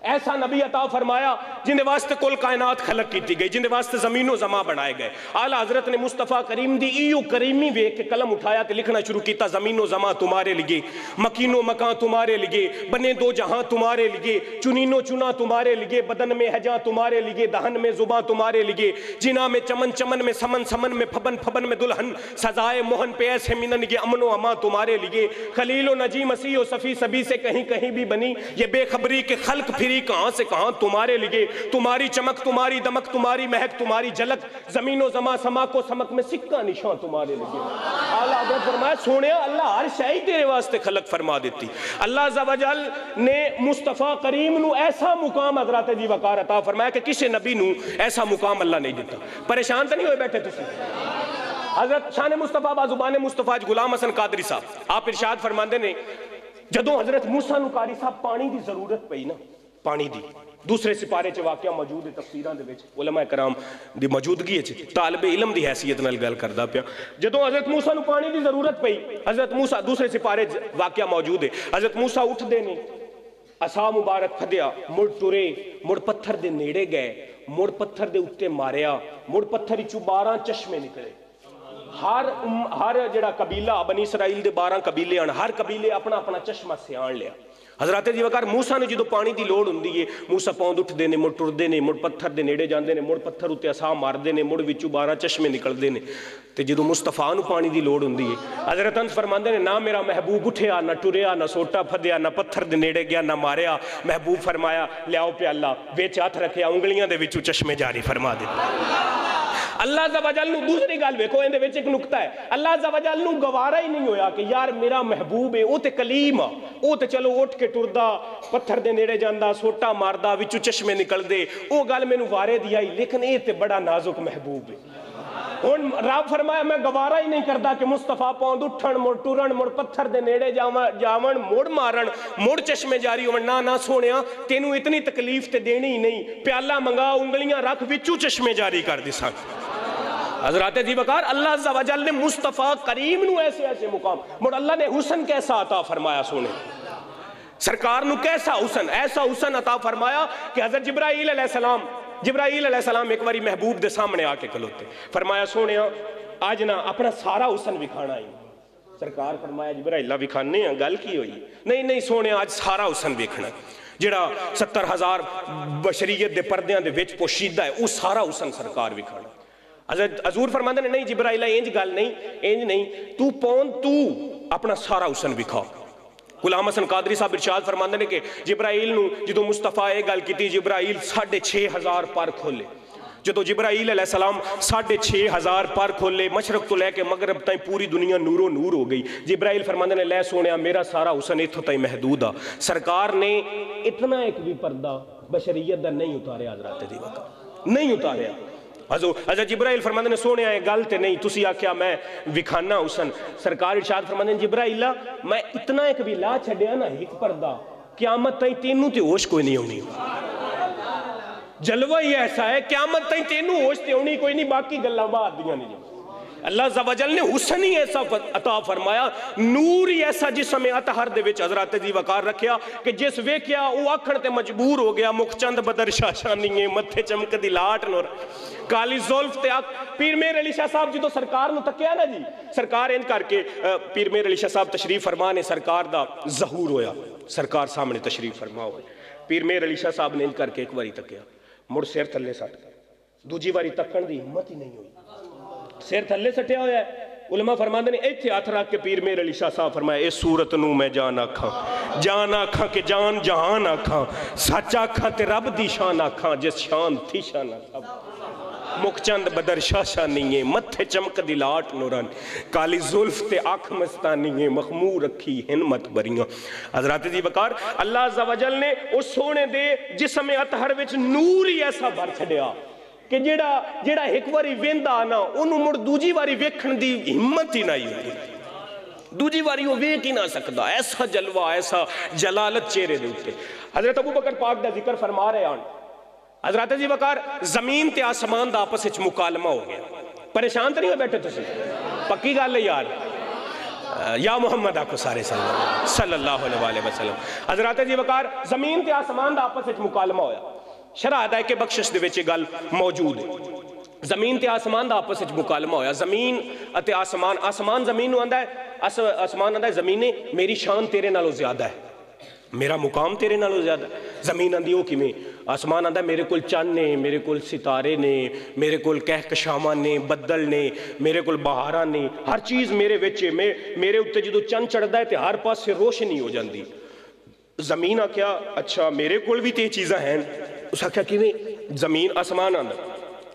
ایسا نبی عطا فرمایا جن دے واسطے کل کائنات خلق کیتی گئی جن دے واسطے زمین و زماں بنائے گئے اعلیٰ حضرت نے مصطفیٰ کریم دی ایو کریمی ویکھ کے قلم اٹھایا تے لکھنا شروع کیتا زمین و زماں تمہارے لیے مکین و مکان تمہارے لیے بنے دو جہاں تمہارے لیے چنین و چنا تمہارے لیے بدن میں ہجاں تمہارے لیے دہن میں زباں تمہارے لیے جنا میں چمن چمن میں سمن سمن میں پھبن پھبن میں دلہن سزائے موہن پہ ایسے منن یہ امن و امان تمہارے لیے خلیل و نجی مسیح و صفی سبی سے کہیں کہیں بھی بنی یہ بے خبری کے خلق پھری کہاں سے کہاں تمہارے لیے تمہاری چمک تمہاری دمک تمہاری مہک تمہاری جھلک زمین و زماں سما کو سمک میں سکہ نشان تمہارے لیے اعلیٰ حضرت فرمایا سونیا اللہ ہر شے تیرے واسطے خلق فرما دیتی اللہ عز و جل نے مصطفیٰ کریم نو ایسا مقام حضرت جی وقار عطا فرمایا کہ کسی نبی نو ایسا مقام اللہ نہیں دیتا پریشان تو نہیں ہوئے بیٹھے تسی حضرت شان مصطفیٰ با زبان مصطفیٰ غلام حسن قادری صاحب آپ ارشاد فرماندے نے جدوں حضرت موسیٰ نو قاری صاحب پانی دی ضرورت پئی نا پانی دی دوسرے سپارے چ واقعہ موجود ہے تفسیراں دے وچ علماء کرام دی موجودگی وچ طالب علم دی حیثیت نال گل کردا پیا جدوں حضرت موسیٰ نو پانی دی ضرورت پئی حضرت موسیٰ دوسرے سپارے چ واقعہ موجود ہے حضرت موسیٰ اٹھ دے نے عصا مبارک پھدیا مڑ ٹرے مڑ پتھر دے نیڑے گئے مڑ پتھر دے اوتے ماریا مڑ پتھر وچوں 12 چشمے نکلے ہر جڑا قبیلہ بنی اسرائیل دے 12 قبیلے ہیں ہر قبیلے اپنا اپنا چشمہ سیان لیا حضرت جی وقار موسیٰ نے جدو پانی دی لوڑ ہوندی ہے موسیٰ پاؤں اٹھ دے نے مڑ ٹر دے نے مڑ پتھر دے نیڑے جاندے نے مڑ پتھر اتے عصا مار دے نے مڑ وچوں 12 چشمے نکل دے نے تے جدو مصطفیٰ نو پانی دی لوڑ ہوندی ہے حضرت انس فرماندے نے نہ میرا محبوب اٹھیا نہ ٹریا نہ سوٹا پھدیا نہ پتھر دے نیڑے گیا نہ ماریا محبوب فرمایا لیاؤ پہ اللہ وچ ہاتھ رکھیا انگلیاں دے وچوں چشمے جاری فرما دے اللہ عز و جل نو دوسری گل ویکھو اندے وچ ایک نقطہ ہے اللہ عز و جل نو گوارا ہی نہیں ہویا کہ یار میرا محبوب ہے او تے کلیم او تے چلو اٹھ کے ٹردا پتھر دے نیڑے جاندا سوٹا ماردا وچوں چشمے نکل دے او گل مینوں وارے دی آئی لیکن اے تے بڑا نازک محبوب ہے ہن رب فرمایا میں گوارا ہی نہیں کردا کہ مصطفیٰ پاؤں اٹھن مڑ ٹرن مڑ پتھر دے نیڑے جاون مڑ مارن مڑ چشمے جاری ہون نہ سونیا تینوں اتنی تکلیف تے دینی ہی نہیں پیالہ منگا انگلیاں رکھ وچوں چشمے جاری کر دی سن حضرات جی وقار اللہ عز و جل نے مصطفیٰ کریم نو ایسے ایسے مقام مڑ اللہ نے حسن کیسا عطا فرمایا سونے سرکار نو کیسا حسن ایسا حسن عطا فرمایا کہ حضرت جبرائیل علیہ السلام ایک باری محبوب دے سامنے آ کے کھلوتے فرمایا سونے آج نا اپنا سارا حسن وکھانا ہی سرکار فرمایا جبرائیل وکھانے ہیں گل کی ہوئی نہیں سونے آج سارا حسن وکھنا جڑا 70,000 بشریت دے پردیاں دے وچ پوشیدہ ہے وہ سارا حسن سرکار وکھانا حضرت حضور فرماندے نے نہیں جبرائیل انج گل نہیں تو اپنا سارا حسن وکھا غلام حسن قادری صاحب ارشاد فرماندے نے کہ جبرائیل نو جدو مصطفیٰ یہ گل کیتی جبرائیل 6,500 پر کھولے جدو جبرائیل علیہ السلام 6,500 پر کھولے مشرق تو لے کے مغرب تائیں پوری دنیا نور و نور ہو گئی جبرائیل فرماندے نے لے سونیا میرا سارا حسن اتھو تائیں محدود آ سرکار نے اتنا ایک بھی پردہ بشریت دا نہیں اتاریا حضرات دی وقت نہیں اتاریا حضرت جبرائیل فرماندے نے سونے آئے گل تے نہیں تسی آکھیا میں وکھانا حسن سرکار ارشاد فرماندے نے جبرائیل میں اتنا ایک بھی لا چھڑیا نا ایک پردہ قیامت تائیں تینوں تے ہوش کوئی نہیں ہونی جلوہ ہی ایسا ہے قیامت تائیں تینوں ہوش تے ہونی کوئی نہیں، باقی گلاں بعد دیاں نہیں۔ اللہ عز و جل نے حسن ہی ایسا عطا فرمایا، نور ہی ایسا جسم اطہر دے وچ حضرات جی وقار رکھیا کہ جس ویکھیا او آکھن تے مجبور ہو گیا، مکھ چند بدر شاشانیے متھے چمک دی لاٹ نور کالی زلف تے پیر میر علی شاہ صاحب جدو سرکار نو تکیا نا جی، سرکار ان کر کے پیر میر علی شاہ صاحب تشریف فرما نے سرکار دا ظہور ہویا، سرکار سامنے تشریف فرما ہوئے، پیر میر علی شاہ صاحب نے ان کر کے ایک واری تکیا، مڑ سیر تھلے سٹ گئے، دوجی واری تکن دی ہمت ہی نہیں ہوئی، سیر تھلے سٹیا ہویا ہے۔ علماء فرماندے نے ایتھے ہاتھ رکھ کے پیر میر علی شاہ صاحب فرمایا، اے صورت نو میں جان آکھاں کہ جان جہان آکھاں، سچ آکھاں تے رب دی شان آکھاں، جس شان تھی شان آکھاں، مکھ چند بدر شاشانیے متھے چمک دی لاٹ نوران کالی زلف تے آنکھ مستانیے مخمور رکھی ہنمت بریاں۔ حضرات جی وقار اللہ عز و جل نے اس سونے دے جسم اطہر وچ نور ہی ایسا بھر چھڑیا کہ جیڑا ایک واری ویندا آنا انہوں مڑ دوجی واری ویکھن دی ہمت ہی نہیں ہوتی، دوجی واری وہ ویکھ ہی نہ سکدا، ایسا جلوہ ایسا جلالت چہرے دے ہوتے۔ حضرت ابو بکر پاک دا ذکر فرما رہے ہیں، حضرات جی وقار زمین تے آسمان دا آپس وچ مکالمہ ہو گیا، پریشان تو نہیں ہو بیٹھے تسی؟ پکی گل ہے یار، یا محمد آکو سارے صلی اللہ علیہ وسلم۔ حضرات جی وقار زمین تے آسمان دا آپس وچ مکالمہ ہویا، شرح ہدایت کے بخشش دے وچ گل موجود ہے، زمین تے آسمان دا آپس وچ مکالمہ ہویا، زمین اتے آسمان، آسمان زمین نو آندا ہے، آسمان آندا ہے زمینے میری شان تیرے نالوں زیادہ ہے، میرا مقام تیرے نالوں زیادہ ہے، زمین آندی ہو کی میں، آسمان آندہ ہے میرے کل چند نے، میرے کل ستارے نے، میرے کل کہکشاواں نے، بدل نے، میرے کل بہاراں نے، ہر چیز میرے وچے، میرے اتے جدو چند چڑھدا ہے تے ہر پاس سے روشنی ہو جاندی۔ زمین آکھیا اچھا میرے کل بھی تے چیزاں ہیں، اس آکھیا کیویں؟ زمین آسمان آندہ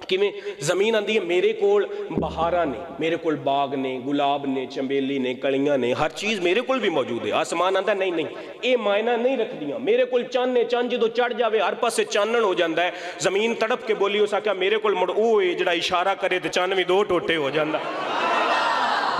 کیویں؟ زمین آندی ہے میرے کول بہاراں نے، میرے کول باغ نے، گلاب نے، چمبیلی نے، کلیاں نے، ہر چیز میرے کول بھی موجود ہے۔ آسمان آندہ نہیں اے معنی نہیں رکھ دیاں، میرے کول چند نے، چند جدو چڑھ جاوے ہر پاس سے چانن ہو جاندہ ہے۔ زمین تڑپ کے بولی اس آکھیا میرے کول مڑ او ہے جڑا اشارہ کرے تے چند بھی دو ٹوٹے ہو جاندہ،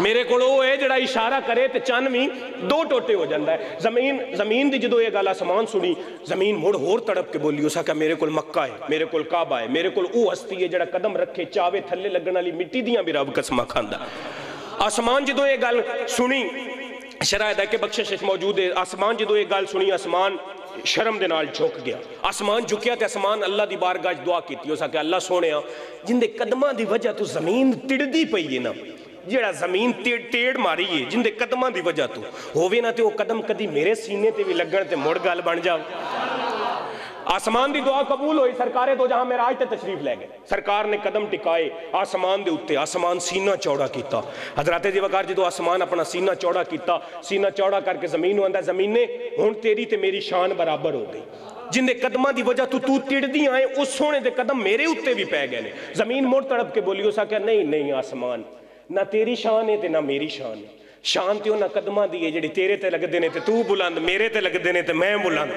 میرے کول او ہے جڑا اشارہ کرے تے چند بھی دو ٹوٹے ہو جاندہ ہے۔ زمین دی جدو یہ گل آسمان سنی، زمین مڑ ہور تڑپ کے بولی اس آکھیا میرے کول مکہ ہے، میرے کول کعبہ ہے، میرے کول او ہستی ہے جڑا قدم رکھے چاوے تھلے لگن والی مٹی دیاں بھی رب قسمہ کھاندا۔ آسمان جدو یہ گل سنی، شرح ہدایت کے بخشش موجود ہے، آسمان جدو یہ گل سنی آسمان شرم دے نال جھک گیا، آسمان جھکیا تے آسمان اللہ دی بارگاہ دعا کیتی، اس آکھیا اللہ سونیا جن دے قدماں دی وجہ تو زمین تڑدی پئی ہے نا، جیڑا زمین ٹیڑ ماری ہے جن دے قدماں دی وجہ تو ہووے نہ تے وہ قدم کدی میرے سینے تے بھی لگن تے مڑ گل بن جاؤ۔ آسمان دی دعا قبول ہوئی، سرکار دو جہاں معراج تے تشریف لے گئے، سرکار نے قدم ٹکائے آسمان دے اتے، آسمان سینہ چوڑا کیتا۔ حضرات جی وقار جدو آسمان اپنا سینہ چوڑا کیتا، سینہ چوڑا کر کے زمین نو آندا زمین نے ہن تیری تے میری شان برابر ہو گئی، جن دے قدماں دی وجہ تو ٹڑ دی آئے اس سونے دے قدم میرے اتے بھی پہ گئے۔ زمین مڑ تڑپ کے بولی اس آکھیا نہیں آسمان نہ تیری شان ہے تے نہ میری شان ہے، شان تے انہاں قدماں دی ہے جڑی تیرے تے لگ دینے تے تو بلند، میرے تے لگ دینے تے میں بلند،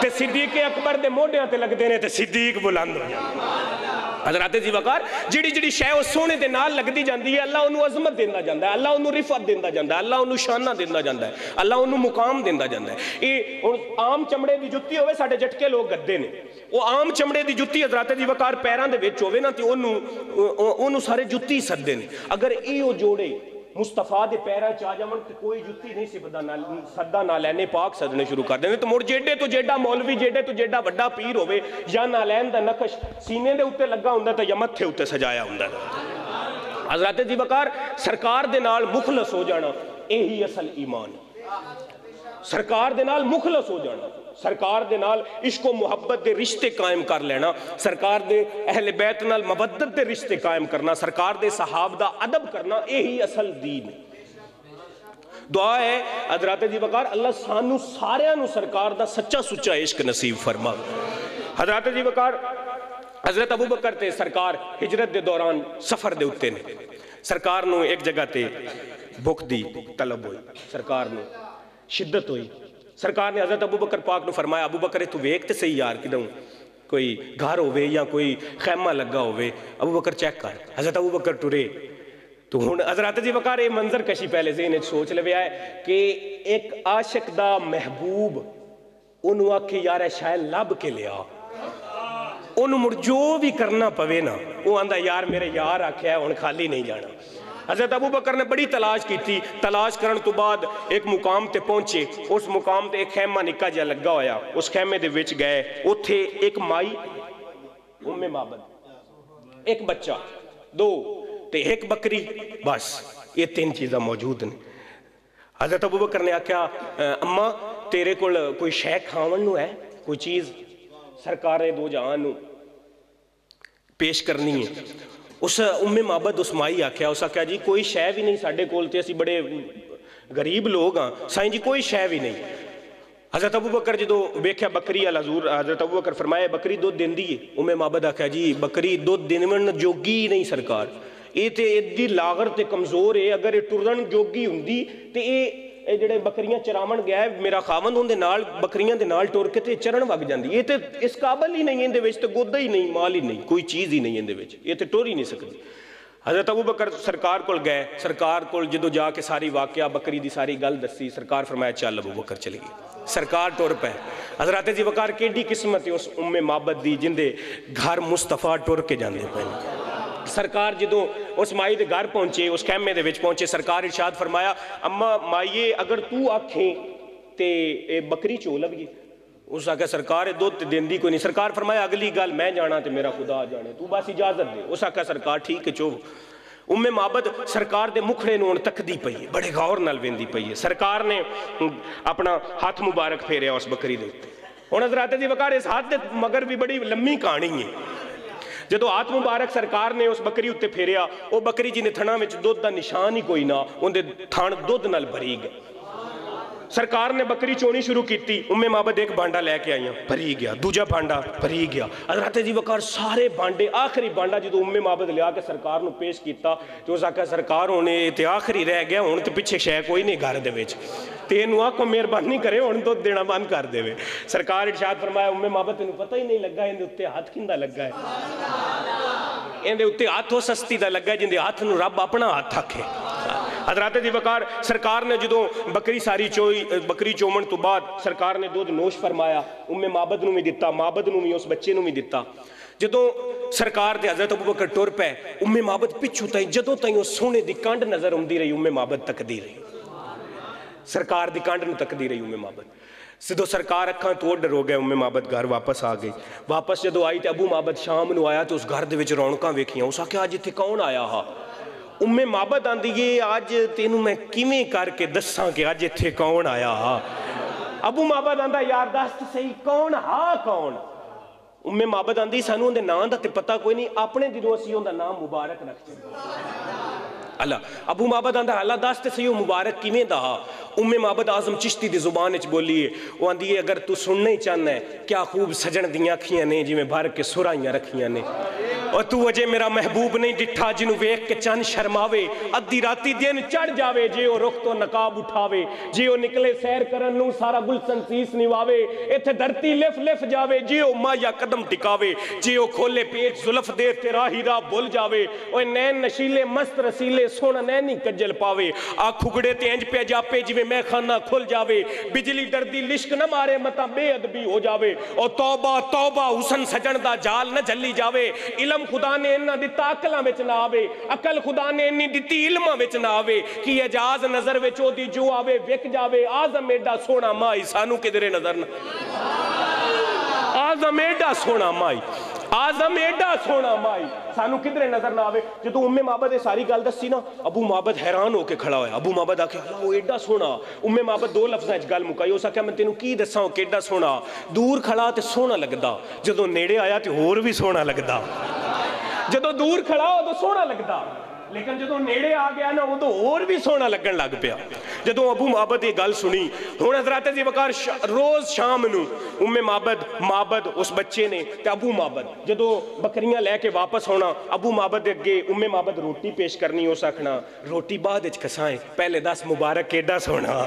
تے صدیق اکبر دے موڈیاں تے لگ دینے تے صدیق بلند ہو جاندے۔ حضرات جی وقار جڑی شے او سونے دے نال لگ دی جاندی ہے، اللہ انہوں عظمت دیندا جاندا ہے، اللہ انہوں رفعت دیندا جاندا ہے، اللہ انہوں شانہ دیندا جاندا ہے، اللہ انہوں مقام دیندا جاندا ہے۔ یہ عام چمڑے دی جُتی ہوئے ساڈے جٹکے لوگ گدے نے، وہ عام چمڑے دی جُتی حضرات جی وقار پیراں دے وچ ہوئے نا تے انہوں سارے جُتی سدے نے، اگر ایو جوڑے مصطفیٰ دے پیرہ چاہ جاون کہ کوئی جُتی نہیں سدہ نالین پاک سدنے شروع کر دینے، تو مڑ جیڑے تو جیڑا مولوی جیڑے تو جیڑا وڈا پیر ہوئے یا نالین دا نقش سینے دے اتے لگا ہوندہ تا یا متھے اتے سجایا ہوندہ۔ حضرات جی وقار سرکار دے نال مخلص ہو جانا یہی اصل ایمان، سرکار دے نال مخلص ہو جانا، سرکار دے نال عشق و محبت دے رشتے قائم کر لینا، سرکار دے اہل بیت نال مودت دے رشتے قائم کرنا، سرکار دے صحاب دا ادب کرنا، یہی اصل دین۔ دعا ہے حضرات جی وقار اللہ سانو سارے نو سرکار دا سچا سچا عشق نصیب فرما۔ حضرات جی وقار حضرت ابو بکر تے سرکار ہجرت دے دوران سفر دے اتے نے، سرکار نو ایک جگہ تے بھوک دی طلب ہوئی، سرکار نو شدت ہوئی، سرکار نے حضرت ابو بکر پاک نو فرمایا ابو بکر تو ویک تے صحیح یار کدوں کوئی گھر ہوئے یا کوئی خیمہ لگا ہوئے، ابو بکر چیک کر، حضرت ابو بکر ٹرے تو ہن حضرات جی وقار یہ منظر کشی پہلے ذہن سوچ لے آئے کہ ایک عاشق دا محبوب انہوں آکھے یار شاید لب کے لیا، انہوں مڑ جو بھی کرنا پوے نا وہ آندہ یار میرے یار آکھیا ہے ان خالی نہیں جانا۔ حضرت ابو بکر نے بڑی تلاش کی تھی، تلاش کرن تو بعد ایک مقام تے پہنچے، اس مقام تے ایک خیمہ نکا جا لگا ہویا، اس خیمے دے وچ گئے، اتھے ایک مائی ام معبد، ایک بچہ، دو تے ایک بکری، بس یہ تین چیزاں موجود ہیں۔ حضرت ابو بکر نے آکھیا اماں تیرے کول کوئی شے کھاون نو ہے، کوئی چیز سرکار دو جہان نو پیش کرنی ہے؟ اس ام معبد اس مائی آکھیا، اس آکھیا جی کوئی شے بھی نہیں ساڈے کول تے اسی بڑے غریب لوگ ہاں سائیں جی کوئی شے بھی نہیں۔ حضرت ابو بکر جدو ویکھیا بکری والا حضور حضرت ابو بکر فرمایا بکری دودھ دیندی ہے؟ ام معبد آکھیا جی بکری دودھ دینون جوگی نہیں سرکار، یہ تے ایڈی لاغر تے کمزور ہے، اگر یہ ٹرن جوگی ہوندی تے یہ جڑے بکریاں چراون گیا ہے میرا خاوند ان دے نال بکریاں دے نال ٹور کے تے چرن وگ جاندی، یہ تے اس قابل ہی نہیں، اندے وچ تے گودا ہی نہیں، مال ہی نہیں، کوئی چیز ہی نہیں اندے وچ، یہ تے ٹور ہی نہیں سکتی۔ حضرت ابو بکر سرکار کول گئے، سرکار کول جدو جا کے ساری واقعہ بکری دی ساری گل دسی، سرکار فرمایا چل ابو بکر چلی گئی، سرکار ٹور پہ۔ حضرت جی وقار کیڈی قسمت ہے اس ام معبد دی جن دے گھر مصطفیٰ ٹور کے جاندے پہ۔ سرکار جدو اس مائی دے گھر پہنچے، اس خیمے دے وچ پہنچے، سرکار ارشاد فرمایا اماں مائیے اگر تو آکھیں تے بکری چو لگی، اس آکھا سرکار دودھ دیندی کوئی نہیں، سرکار فرمایا اگلی گل میں جانا تے میرا خدا جانے، تو بس اجازت دے، اس آکھا سرکار ٹھیک ہے چو۔ ام معبد سرکار دے مکھڑے نون تک دی پئی ہے، بڑے غور نال ویندی پئی ہے، سرکار نے اپنا ہاتھ مبارک پھیریا اس بکری دے اتے۔ ہن حضرات دی وقار اس ہاتھ دے مگر بھی بڑی لمبی کہانی ہے، جدو ہاتھ مبارک سرکار نے اس بکری اتے پھیریا، وہ بکری جی نے تھنا وچ دودھ دا نشان ہی کوئی نہ، ان دے تھان دودھ نال بھری گئے۔ سرکار نے بکری چونی شروع کی تھی، ام معبد ایک بانڈا لے کے آئیاں، بھری گیا، دوجا بانڈا بھری گیا، حضرت جی وقار سارے بانڈے آخری بانڈا جدو ام معبد لیا کے سرکار نو پیش کیتا، تو اس آکھا سرکار ہونے تے آخری رہ گیا، ہونے تے پیچھے شے کوئی نہیں گھر دے وچ، تینو آکھو مہربانی کرے ہونے تو دینا بند کر دے وے۔ سرکار ارشاد فرمایا ام معبد تینو پتہ ہی نہیں لگا اندے اتے ہاتھ کیندہ لگا ہے، اندے اتے ہاتھ ہو سستی دا لگا ہے جندے ہاتھ نو رب اپنا ہاتھ تھکے۔ حضرات دی وقار سرکار نے جدو بکری ساری چوئی، بکری چومن تو بعد سرکار نے دودھ نوش فرمایا، ام معبد نو بھی دیتا، معبد نو بھی اس بچے نو بھی دیتا۔ جدو سرکار دے حضرت ابو بکر ٹور پہ، ام معبد پچھو تائیں جدو تائیں وہ سونے دی کانڈ نظر ہوندی رہی، ام معبد تک دی رہی، سرکار دی کانڈ نو تک دی رہی ام معبد۔ سدو سرکار اکھاں تو ڈر ہو گئے، ام معبد گھر واپس آ گئی، واپس جدو آئی تے ابو معبد شام نو آیا تو اس گھر دے وچ رونقاں ویکھیاں، اس آکھیا آج اتھے کون آیا ہا؟ ام معبد آندی ہے آج تینو میں کیویں کر کے دساں کہ آج اتھے کون آیا ہا؟ ابو معبد آندا یار دست صحیح کون ہا کون؟ ام معبد آندی سانو اندے نام دا تے پتہ کوئی نہیں، اپنے دلوں اسی اوندا نام مبارک رکھ اللہ۔ ابو معبد آندا اللہ دست صحیح مبارک کیویں دا ہا؟ ام معبد اعظم چشتی دی زبان وچ بولی ہے، وہ آندی ہے اگر تو سننا ہی چاہنا ہے کیا خوب سجن دیاں اکھیاں نے جویں بھر کے سرائیاں رکھیاں نے، اور تو اجے میرا محبوب نہیں ڈٹھا جنوں ویکھ کے چند شرماوے، ادھی راتی دن چڑھ جاوے جے او رخ تو نقاب اٹھاوے، جے او نکلے سیر کرن نوں سارا گلشن سیس نواوے، ایتھے دھرتی لف لف جاوے جے او مایا قدم ٹکاوے، جے او کھولے پیٹ زلف دے تے راہی راہ بھول جاوے، اوے نین نشیلے مست رسیلے سونا نینی کجل پاوے، آ کھگڑے تے انج پہ جاپے جویں میں خانہ کھل جاوے، بجلی ڈردی لشک نہ مارے متا بے ادبی ہو جاوے، اور توبہ توبہ حسن سجن دا جال نہ جلی جاوے، علم خدا نے انہاں دیتا عقلاں وچ نہ آوے، عقل خدا نے انہی دیتی علماں وچ نہ آوے، کی اجاز نظر وچ او دی جو آوے وک جاوے، آزم ایڈا سونا مائی سانو کدرے نظر نہ آزم ایڈا سونا مائی، آزم ایڈا سونا مائی سانو کدرے نظر نہ آوے۔ جدو ام معبد ساری گل دسی نا، ابو معبد حیران ہو کے کھڑا ہویا، ابو معبد آکھے اللہ وہ ایڈا سونا، ام معبد دو لفظاں وچ گل مکائی، اس آکھیا میں تینوں کی دساں کہ ایڈا سونا، دور کھڑا تے سونا لگدا، جدو نیڑے آیا تے ہور بھی سونا لگدا، جدو دور کھڑا ہو تو سونا لگدا، لیکن جدو نیڑے آ گیا نا وہ تو اور بھی سونا لگن لگ پیا۔ جدو ابو معبد یہ گل سنی، ہن حضرات جی وقار روز شام نو ام معبد اس بچے نے تے ابو معبد جدو بکریاں لے کے واپس ہونا، ابو معبد اگے ام معبد روٹی پیش کرنی، اس آکھنا روٹی بعد وچ کھسائیں، پہلے دس مبارک کیڈا سونا،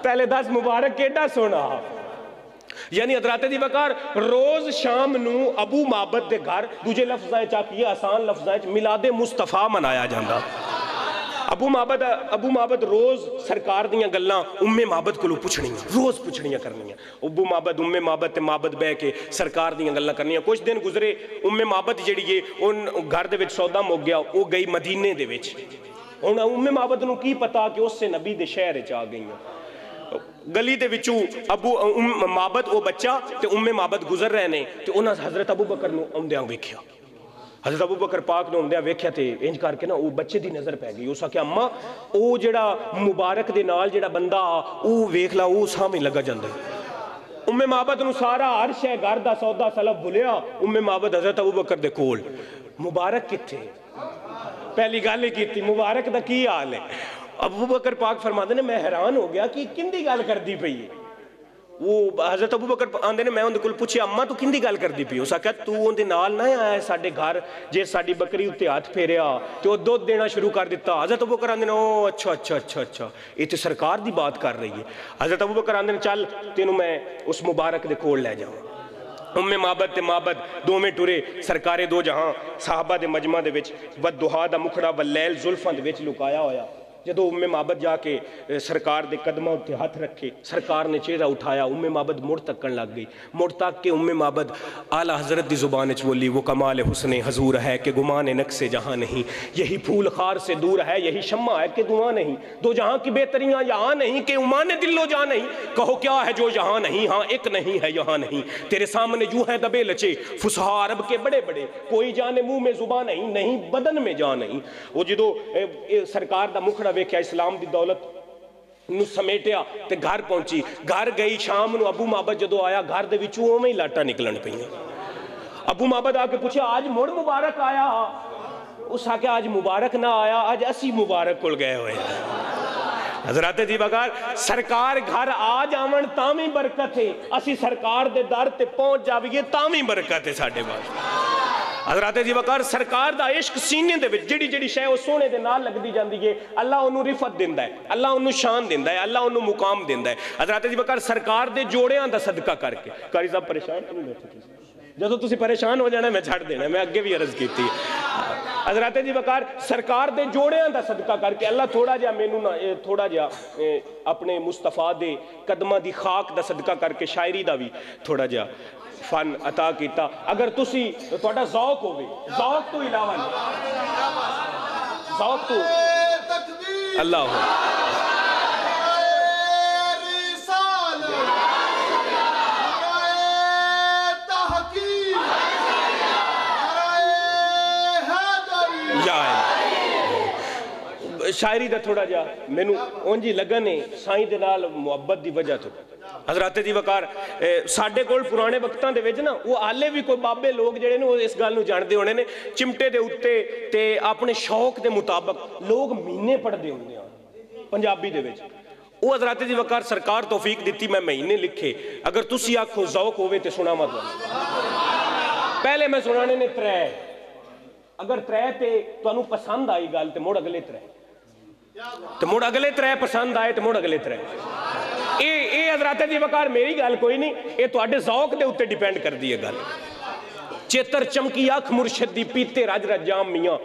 پہلے دس مبارک کیڈا سونا۔ یعنی حضرات دی وقار روز شام نو ابو معبد دے گھر دوجے لفظاں چاکیے آسان لفظاں میلاد مصطفیٰ منایا جاندہ، ابو معبد روز سرکار دیاں گلاں اُمّے معبد کولوں پوچھنیاں، روز پوچھنیاں کرنیاں. ابو معبد اُمّے معبد تے معبد بہ کے سرکار دیاں گلاں کرنیاں. کچھ دن گزرے، اُمّے معبد جڑی ہے ان گھر دے وچ سودا مک گیا، وہ گئی مدینے دے وچ. ہن اُمّے معبد نوں کی پتا کہ اس سے نبی دے شہر وچ آ گئی. گلی دے وچوں معبد وہ بچہ تے اُمّے معبد گزر رہے نے تے انہاں حضرت ابو بکر نوں اوندیاں ویکھیا. حضرت ابو بکر پاک نے اوندیاں ویکھیا تے انج کر کے نا وہ بچے دی نظر پہ گئی. اس آکھیا اماں او جڑا مبارک دے نال جڑا بندہ او ویکھ لا او سامنے لگا جاندا ہے. اُمّے معبد نوں سارا ہر شے گھر دا سودا سلف بھولیا. اُمّے معبد حضرت ابو بکر دے کول مبارک کتھے؟ پہلی گل ہی کیتی مبارک دا کی حال ہے. ابو بکر پاک فرماندے نے میں حیران ہو گیا کہ کندی گل کردی پئی ہے. وہ حضرت ابو بکر آندے نے میں اندے کول پوچھیا اماں تو کندی گل کردی پئی؟ اس آکھیا تو اندے نال نہ آیا ساڈے گھر جے ساڈی بکری اُتے ہاتھ پھیریا تے او دودھ دینا شروع کر دیتا. حضرت ابو بکر آندے نے او اچھا اچھا اچھا اچھا یہ تے سرکار دی بات کر رہی ہے. حضرت ابو بکر آندے نے چل تینوں میں اس مبارک دے کول لے جاؤں. اُمّے معبد تے معبد دوویں ٹرے سرکار دو جہاں صحابہ دے مجمع دے وچ والضحیٰ دا مکھڑا واللیل زلفاں دے وچ لکایا ہویا. جدو اُمّے معبد جا کے سرکار دے قدموں تے ہاتھ رکھے سرکار نے چہرہ اٹھایا. اُمّے معبد مڑ تکن لگ گئی. مڑ تک کے اُمّے معبد اعلیٰ حضرت دی زبان وچ بولی وہ کمال حسن حضور ہے کہ گمان نقص جہاں نہیں. یہی پھول خار سے دور ہے یہی شمع ہے کہ دعا نہیں. دو جہاں کی بہتریاں یہاں نہیں کہ عمان دل و جاں نہیں. کہو کیا ہے جو یہاں نہیں ہاں ایک نہیں ہے یہاں نہیں. تیرے سامنے یوں ہے دبے لچے فصحا عرب کے بڑے بڑے کوئی جانے منہ میں زبان نہیں نہیں بدن میں جان نہیں. وہ جدو سرکار دا مکھڑا ویکھیا اسلام دی دولت نو سمیٹیا تے گھر پہنچی. گھر گئی شام نو ابو معبد جدو آیا گھر دے وچوں اوویں ہی لاٹاں نکلن پئیاں. ابو معبد آ کے پوچھا آج مڑ مبارک آیا؟ اس آ کے آج مبارک نہ آیا آج اسی مبارک کول گئے ہوئے. حضرات دی بغار سرکار گھر آ جاون تاویں برکت ہے. اسی سرکار دے در تے پہنچ جاویے تاویں برکت ہے ساڈے واسطے. حضرات دی وقار سرکار دا عشق سینے دے وچ جڑی جڑی شے او سونے دے نال لگدی جاندی ہے اللہ انہوں رفت دیندا ہے اللہ انہوں شان دیندا ہے اللہ انہوں مقام دیندا ہے. حضرات دی وقار سرکار دے جوڑیاں دا صدقہ کر کے قاری صاحب پریشان تو نہیں بیٹھے جدو تسی پریشان ہو جانا میں چھڑ دینا میں اگے بھی عرض کیتی. حضرات دی وقار سرکار دے جوڑیاں دا صدقہ کر کے اللہ تھوڑا جا مینوں نا تھوڑا جا اپنے مصطفیٰ دے قدماں دی خاک دا صدقہ کر کے شاعری دا بھی تھوڑا جا فن عطا کیتا. اگر تسی تہاڈا ذوق ہوے ذوق تو علاوہ ذوق تو اللہ شاعری دا تھوڑا جا مینوں اونجی لگن ہے سائیں دے نال محبت دی وجہ تو. حضرات دی وقار ساڈے کول پرانے وقتاں دے وچ نا وہ حالے بھی کوئی بابے لوگ جڑے نے اس گل نوں جاندے ہونے نے چمٹے دے اوتے تے اپنے شوق دے مطابق لوگ مہینے پڑھدے ہوندے ہیں پنجابی دے وچ. وہ حضرات دی وقار سرکار توفیق دیتی میں مہینے لکھے. اگر تسی آکھو ذوق ہوے تے سناواں تانوں. پہلے میں سنانے نے 3 اگر 3 تے تانوں پسند آئی گل تے مڑ اگلے 3 تو مڑ اگلے 3 پسند آئے تو مڑ اگلے 3. اے حضرات دی وقار میری گل کوئی نہیں اے تواڈے ذوق دے اوتے ڈیپینڈ کر دی ہے گل. چیتر چمکی اکھ مرشد دی پیتے رج رج جام میاں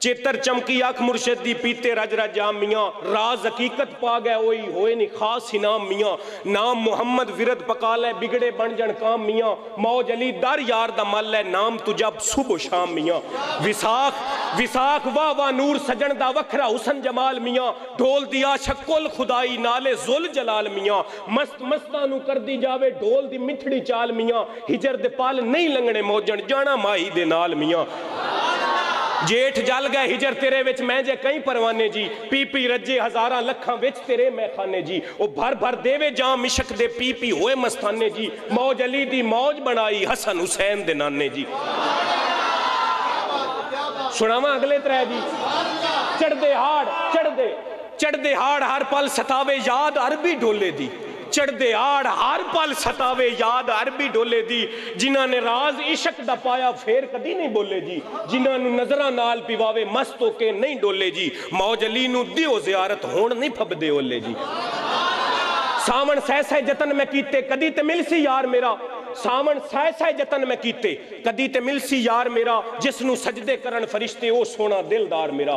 چیتر چمکی اکھ مرشد دی پیتے رج رج جام میاں راز حقیقت پا گئے ہوئی ہوئے نہیں خاص انعام میاں نام محمد ورد پکالے بگڑے بن جن کام میاں موج علی در یار دا مل ہے نام تجھا صبح و شام میاں وساخ واہ واہ نور سجن دا وکھرا حسن جمال میاں ڈھول دیا شکل خدائی نالے ذل جلال میاں مست مستانو کر دی جاوے ڈھول دی مٹھڑی چال میاں ہجر دے پال نہیں لنگنے موجن جانا ماہی دے نال میاں جیٹھ جل گئے ہجر تیرے وچ میں جے کئی پروانے جی پی پی رجے ہزاراں لکھاں وچ تیرے میں خانے جی او بھر بھر دیوے جام مشک دے پی پی ہوئے مستانے جی موج علی دی موج بنائی حسن حسین دے نانے جی. سناواں اگلے 3 جی. چڑھ دے ہاڑ ہر پل ستاوے یاد عربی ڈولے دی چڑھ دے آڑ ہر پل ستاوے یاد عربی ڈولے دی جنہاں نے راز عشق دا پایا پھر کدی نہیں بولے جی جنہاں نو نظرہ نال پیواوے مست ہو کے نہیں ڈولے جی موج علی نو دیو زیارت ہون نہیں پھب دے اولے جی. سامن سہ سہ جتن میں کیتے کدی تے مل سی یار میرا سامن سہ سہ جتن میں کیتے کدی تے مل سی یار میرا جس نو سجدے کرن فرشتے او سونا دلدار میرا.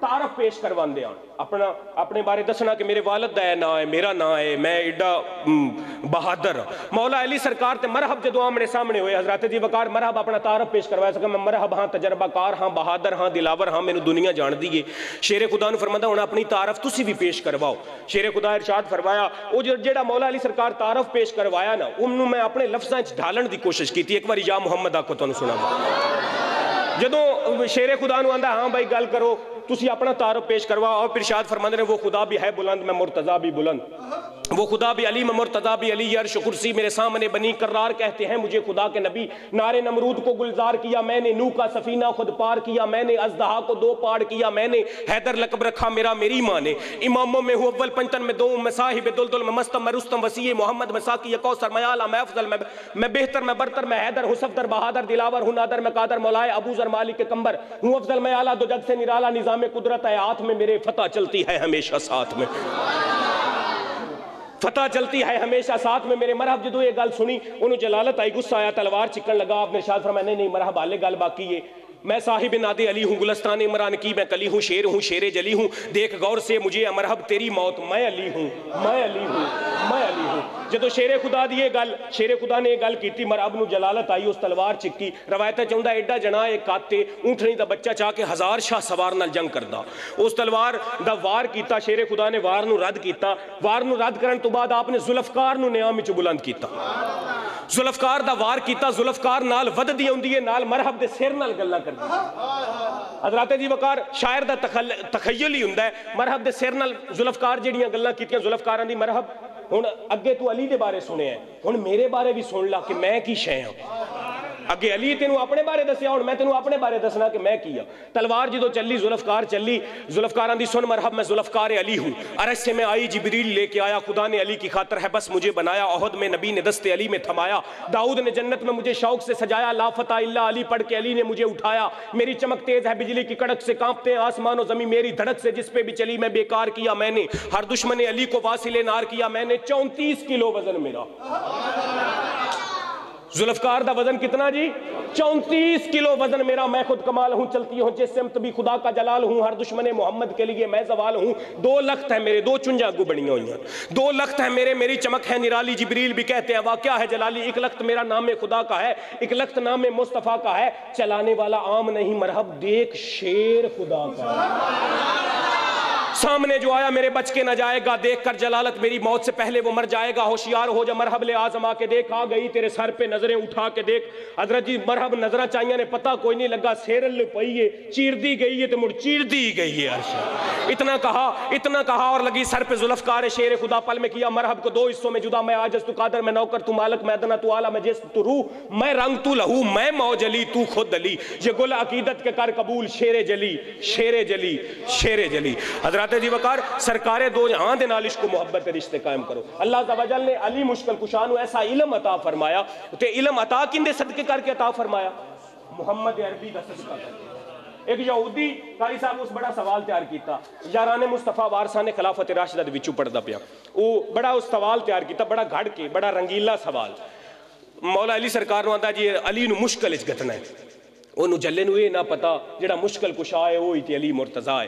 تعارف پیش کرواندے ہیں اپنے بارے دسنا کہ میرے والد دا نا ہے میرا نا ہے میں ایڈا بہادر. مولا علی سرکار تے مرحب جدو آمنے سامنے ہوئے حضرت جی وقار مرحب اپنا تعارف پیش کروایا سکا میں مرحب ہاں تجربہ کار ہاں بہادر ہاں دلاور ہاں میں دنیا جان دیئے. شیر خدا نے فرمایا ہونا اپنی تعارف تسی بھی پیش کرواؤ. شیر خدا ارشاد فرمایا او جڑا مولا علی سرکار تعارف پیش کروایا نا انہوں میں اپنے لفظاں ڈھالن دی کوشش کی تھی. ایک بار یا محمد آکو تو سنا جدو شیر خدا نو آندا ہاں بھائی گل کرو تسی اپنا تعارف پیش کرواؤ اور پھر ارشاد فرماندے نے وہ خدا بھی ہے بلند میں مرتضیٰ بھی بلند وہ خدا بھی علی میں مرتضیٰ بھی علی عرش کرسی میرے سامنے بنی کرار کہتے ہیں مجھے خدا کے نبی. نارے نمرود کو گلزار کیا میں نے نوح کا سفینہ خود پار کیا میں نے اژدہا کو 2 پاڑ کیا میں نے حیدر لقب رکھا میرا میری ماں نے. اماموں میں ہوں اول پنجتن میں 2 میں صاحب دلدل میں مستم میں رستم وسیع محمد میں ساقی کوثر میں اعلیٰ میں افضل میں بہتر میں برتر میں حیدر ہوں صفدر بہادر دلاور ہوں نادر میں قادر مولائے ابو ذر مالک کے کمبر ہوں افضل میں اعلیٰ دو جگ سے نرالا نظام قدرت ہے ہاتھ میں میرے فتح چلتی ہے ہمیشہ ساتھ میں فتح چلتی ہے ہمیشہ ساتھ میں میرے. مرحب جدو یہ گل سنی انہوں جلالت آئی غصہ آیا تلوار چکن لگا. آپ نے ارشاد فرمایا نہیں مرحب آلے گل باقی ہے میں صاحب نادے علی ہوں گلستان عمران کی میں کلی ہوں شیر جلی ہوں دیکھ غور سے مجھے مرحب تیری موت میں علی ہوں میں علی ہوں میں علی ہوں. جدو شیر خدا نے یہ گل کیتی مرحب نو جلالت آئی اس تلوار چکی. روایت چاہتا ایڈا جنا ایک کاتے اونٹنی دا بچہ چاہ کے 1000 شاہ سوار نال جنگ کردا اس تلوار دا وار کیتا. شیر خدا نے وار نو رد کیتا. وار نو رد کرن تو بعد آپ نے ذوالفقار نو نیام وچ بلند کیتا. ذوالفقار دا وار کیتا. ذوالفقار نال وددی ہوندی ہے نال مرحب دے سر نال گلاں کردی. حضرات جی وقار شاعر دا تخیل ہی ہوندا ہے مرحب دے سر نال ذوالفقار جڑیاں گلاں کیتیاں ذوالفقاراں دی مرحب ہن اگے تو علی دے بارے سنے ہیں ہن میرے بارے بھی سن لا کہ میں کی شے ہاں. اگے علی تینوں اپنے بارے دسیا ہن میں تینوں اپنے بارے دسنا کہ میں کیا. تلوار جدو چلی ذوالفقار چلی ذوالفقاراں دی سن مرحب میں ذوالفقار علی ہوں. عرش سے میں آئی جبریل لے کے آیا خدا نے علی کی خاطر ہے بس مجھے بنایا. احد میں نبی نے دست علی میں تھمایا. داؤد نے جنت میں مجھے شوق سے سجایا. لا فتح الا علی پڑھ کے علی نے مجھے اٹھایا. میری چمک تیز ہے بجلی کی کڑک سے کانپتے ہیں آسمان و زمین میری دھڑک سے جس پہ بھی چلی میں بیکار کیا میں نے. ہر دشمن علی کو واصل نار کیا میں نے. 34 کلو وزن میرا. ذوالفقار دا وزن کتنا جی 34 کلو وزن میرا. میں خود کمال ہوں چلتی ہوں جس سمت بھی خدا کا جلال ہوں. ہر دشمن محمد کے لیے میں زوال ہوں. 2 لخت ہیں میرے 2 چنجاں کو بڑی ہوئی ہیں 2 لخت ہیں میرے میری چمک ہے نرالی. جبریل بھی کہتے ہیں واقعہ ہے جلالی. 1 لخت میرا نام خدا کا ہے 1 لخت نام مصطفیٰ کا ہے. چلانے والا عام نہیں مرحب دیکھ شیر خدا کا سامنے جو آیا میرے بچ کے نہ جائے گا. دیکھ کر جلالت میری موت سے پہلے وہ مر جائے گا. ہوشیار ہو جا مرحب لے آزما کے دیکھ. آ گئی تیرے سر پہ نظریں اٹھا کے دیکھ. حضرت جی مرحب نظرہ چاہیے نے پتہ کوئی نہیں لگا سیرل پئی ہے چیر دی گئی ہے تو مڑ چیر دی گئی ہے. اتنا کہا اور لگی سر پہ ذوالفقار شیر خدا. پل میں کیا مرحب کو 2 حصوں میں جدا. میں عاجز تو قادر میں نوکر تو مالک میں ادنا تو اعلیٰ میں جسم تو روح میں رنگ تو لہو میں موج علی تو خود علی. یہ گل عقیدت کے کر قبول شیر جلی شیر جلی شیر جلی. حضرات جی وقار سرکار دو جہاں دے نال عشق و محبت رشتے قائم کرو. اللہ عز و جل نے علی مشکل کشا نو ایسا علم عطا فرمایا تے علم عطا کندے صدقے کر کے عطا فرمایا محمد عربی دا صدقہ کر کے. ایک یہودی قاری صاحب اس بڑا سوال تیار کیتا. یاران مصطفیٰ وارثان خلافت راشدہ دے وچوں پڑھدا پیا. او بڑا اس سوال تیار کیتا بڑا گھڑ کے بڑا رنگیلا سوال. مولا علی سرکار نو آندا جی علی نو مشکل وچ گتنا ہے. انہوں جلے نو یہ نہ پتا جڑا مشکل کشا ہے وہی تے علی مرتضیٰ ہے.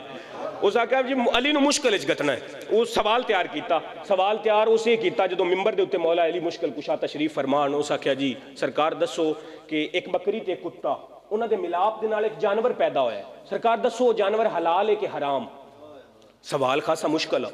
اس آکھیا جی علی نو مشکل وچ گتنا ہے. وہ سوال تیار کیتا. سوال تیار اسے کیتا جدو ممبر دے اوتے مولا علی مشکل کشا تشریف فرمان. اس آکھیا جی سرکار دسو کہ ایک بکری تے کتا انہاں دے ملاپ دے نال ایک جانور پیدا ہویا ہے. سرکار دسو جانور حلال ہے کہ حرام. سوال خاصا مشکل ہے.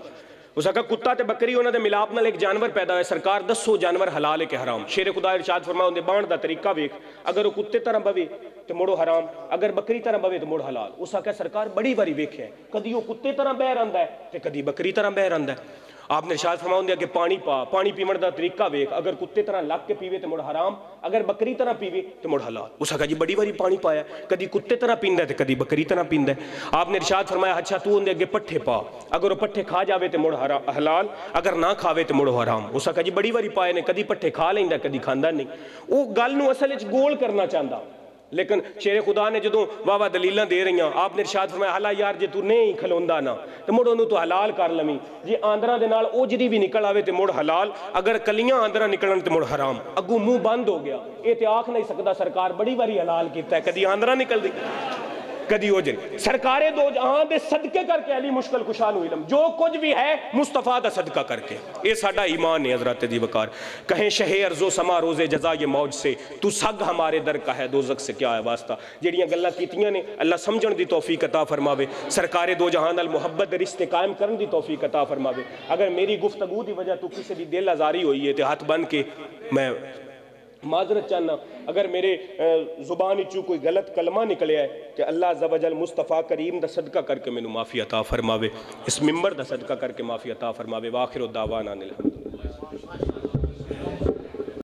اس آکھا کتا تے بکری انہاں دے ملاپ نال ایک جانور پیدا ہویا. سرکار دسو جانور حلال ہے کہ حرام. شیر خدا ارشاد فرمایا اون دے بان دا طریقہ ویکھ. اگر وہ کتے طرح بوے تو موڑو حرام اگر بکری طرح بوے تو موڑ حلال. اس آکھا سرکار بڑی باری ویکھیا ہے کدی وہ کتے طرح بہ رہندا ہے تے کدی بکری طرح بہ رہندا ہے. آپ نے ارشاد فرمایا اون دے اگے پانی پا پانی پیون دا طریقہ ویکھ. اگر کتے طرح لگ کے پیوے تو موڑ حرام اگر بکری طرح پیوے تو موڑ حلال. اس آکھا جی بڑی باری پانی پایا کدی کتے طرح پیندا ہے تے کدی بکری طرح پیندا ہے. آپ نے ارشاد فرمایا اچھا تو اون دے اگے پٹھے پا اگر وہ پٹھے کھا جاوے تو موڑ حلال اگر نہ کھاوے تو موڑ حرام. اس آکھا جی بڑی باری پائے نے کدی پٹھے کھا لیندا کدی کھاندا نہیں. وہ گل نو اصل وچ گول کرنا چاہندا لیکن شیر خدا نے جدوں واہ دلیلاں دے رہی ہیں. آپ نے ارشاد فرمایا حالا یار جے تو نہیں کھلوندا نا تے مڑ اونوں تو حلال کر لویں. جے آندراں دے نال اوجری بھی نکل آوے تے مڑ حلال اگر کلیاں آندراں نکلن تے مڑ حرام. اگوں منہ بند ہو گیا. اے تے آکھ نہیں سکدا سرکار بڑی باری حلال کیتا ہے کدی آندراں نکل دی کدی ہو جن سرکار دو جہاں دے صدقے کر کے علی مشکل کشان ہوئی علم جو کچھ بھی ہے مصطفیٰ دا صدقہ کر کے یہ ساڈا ایمان ہے حضرات دی وقار کہیں شہ ارض و سما روز جزا یہ موج سے تو سگ ہمارے در کا ہے دوزخ سے کیا ہے واسطہ جیڑیاں گلاں کیتیاں نے اللہ سمجھن دی توفیق عطا فرماوے سرکار دو جہان المحبت رشتے قائم کرن دی توفیق عطا فرماوے اگر میری گفتگو دی وجہ تو کسی دی دل آزاری ہوئی ہے تو ہاتھ بن کے میں معذرت چاہنا اگر میرے زبان چو کوئی غلط کلمہ نکلے ہے کہ اللہ عز و جل مصطفیٰ کریم دا صدقہ کر کے میں معافی عطا فرماوے اس ممبر دا صدقہ کر کے معافی عطا فرماوے وآخر الدعوانا الحمدللہ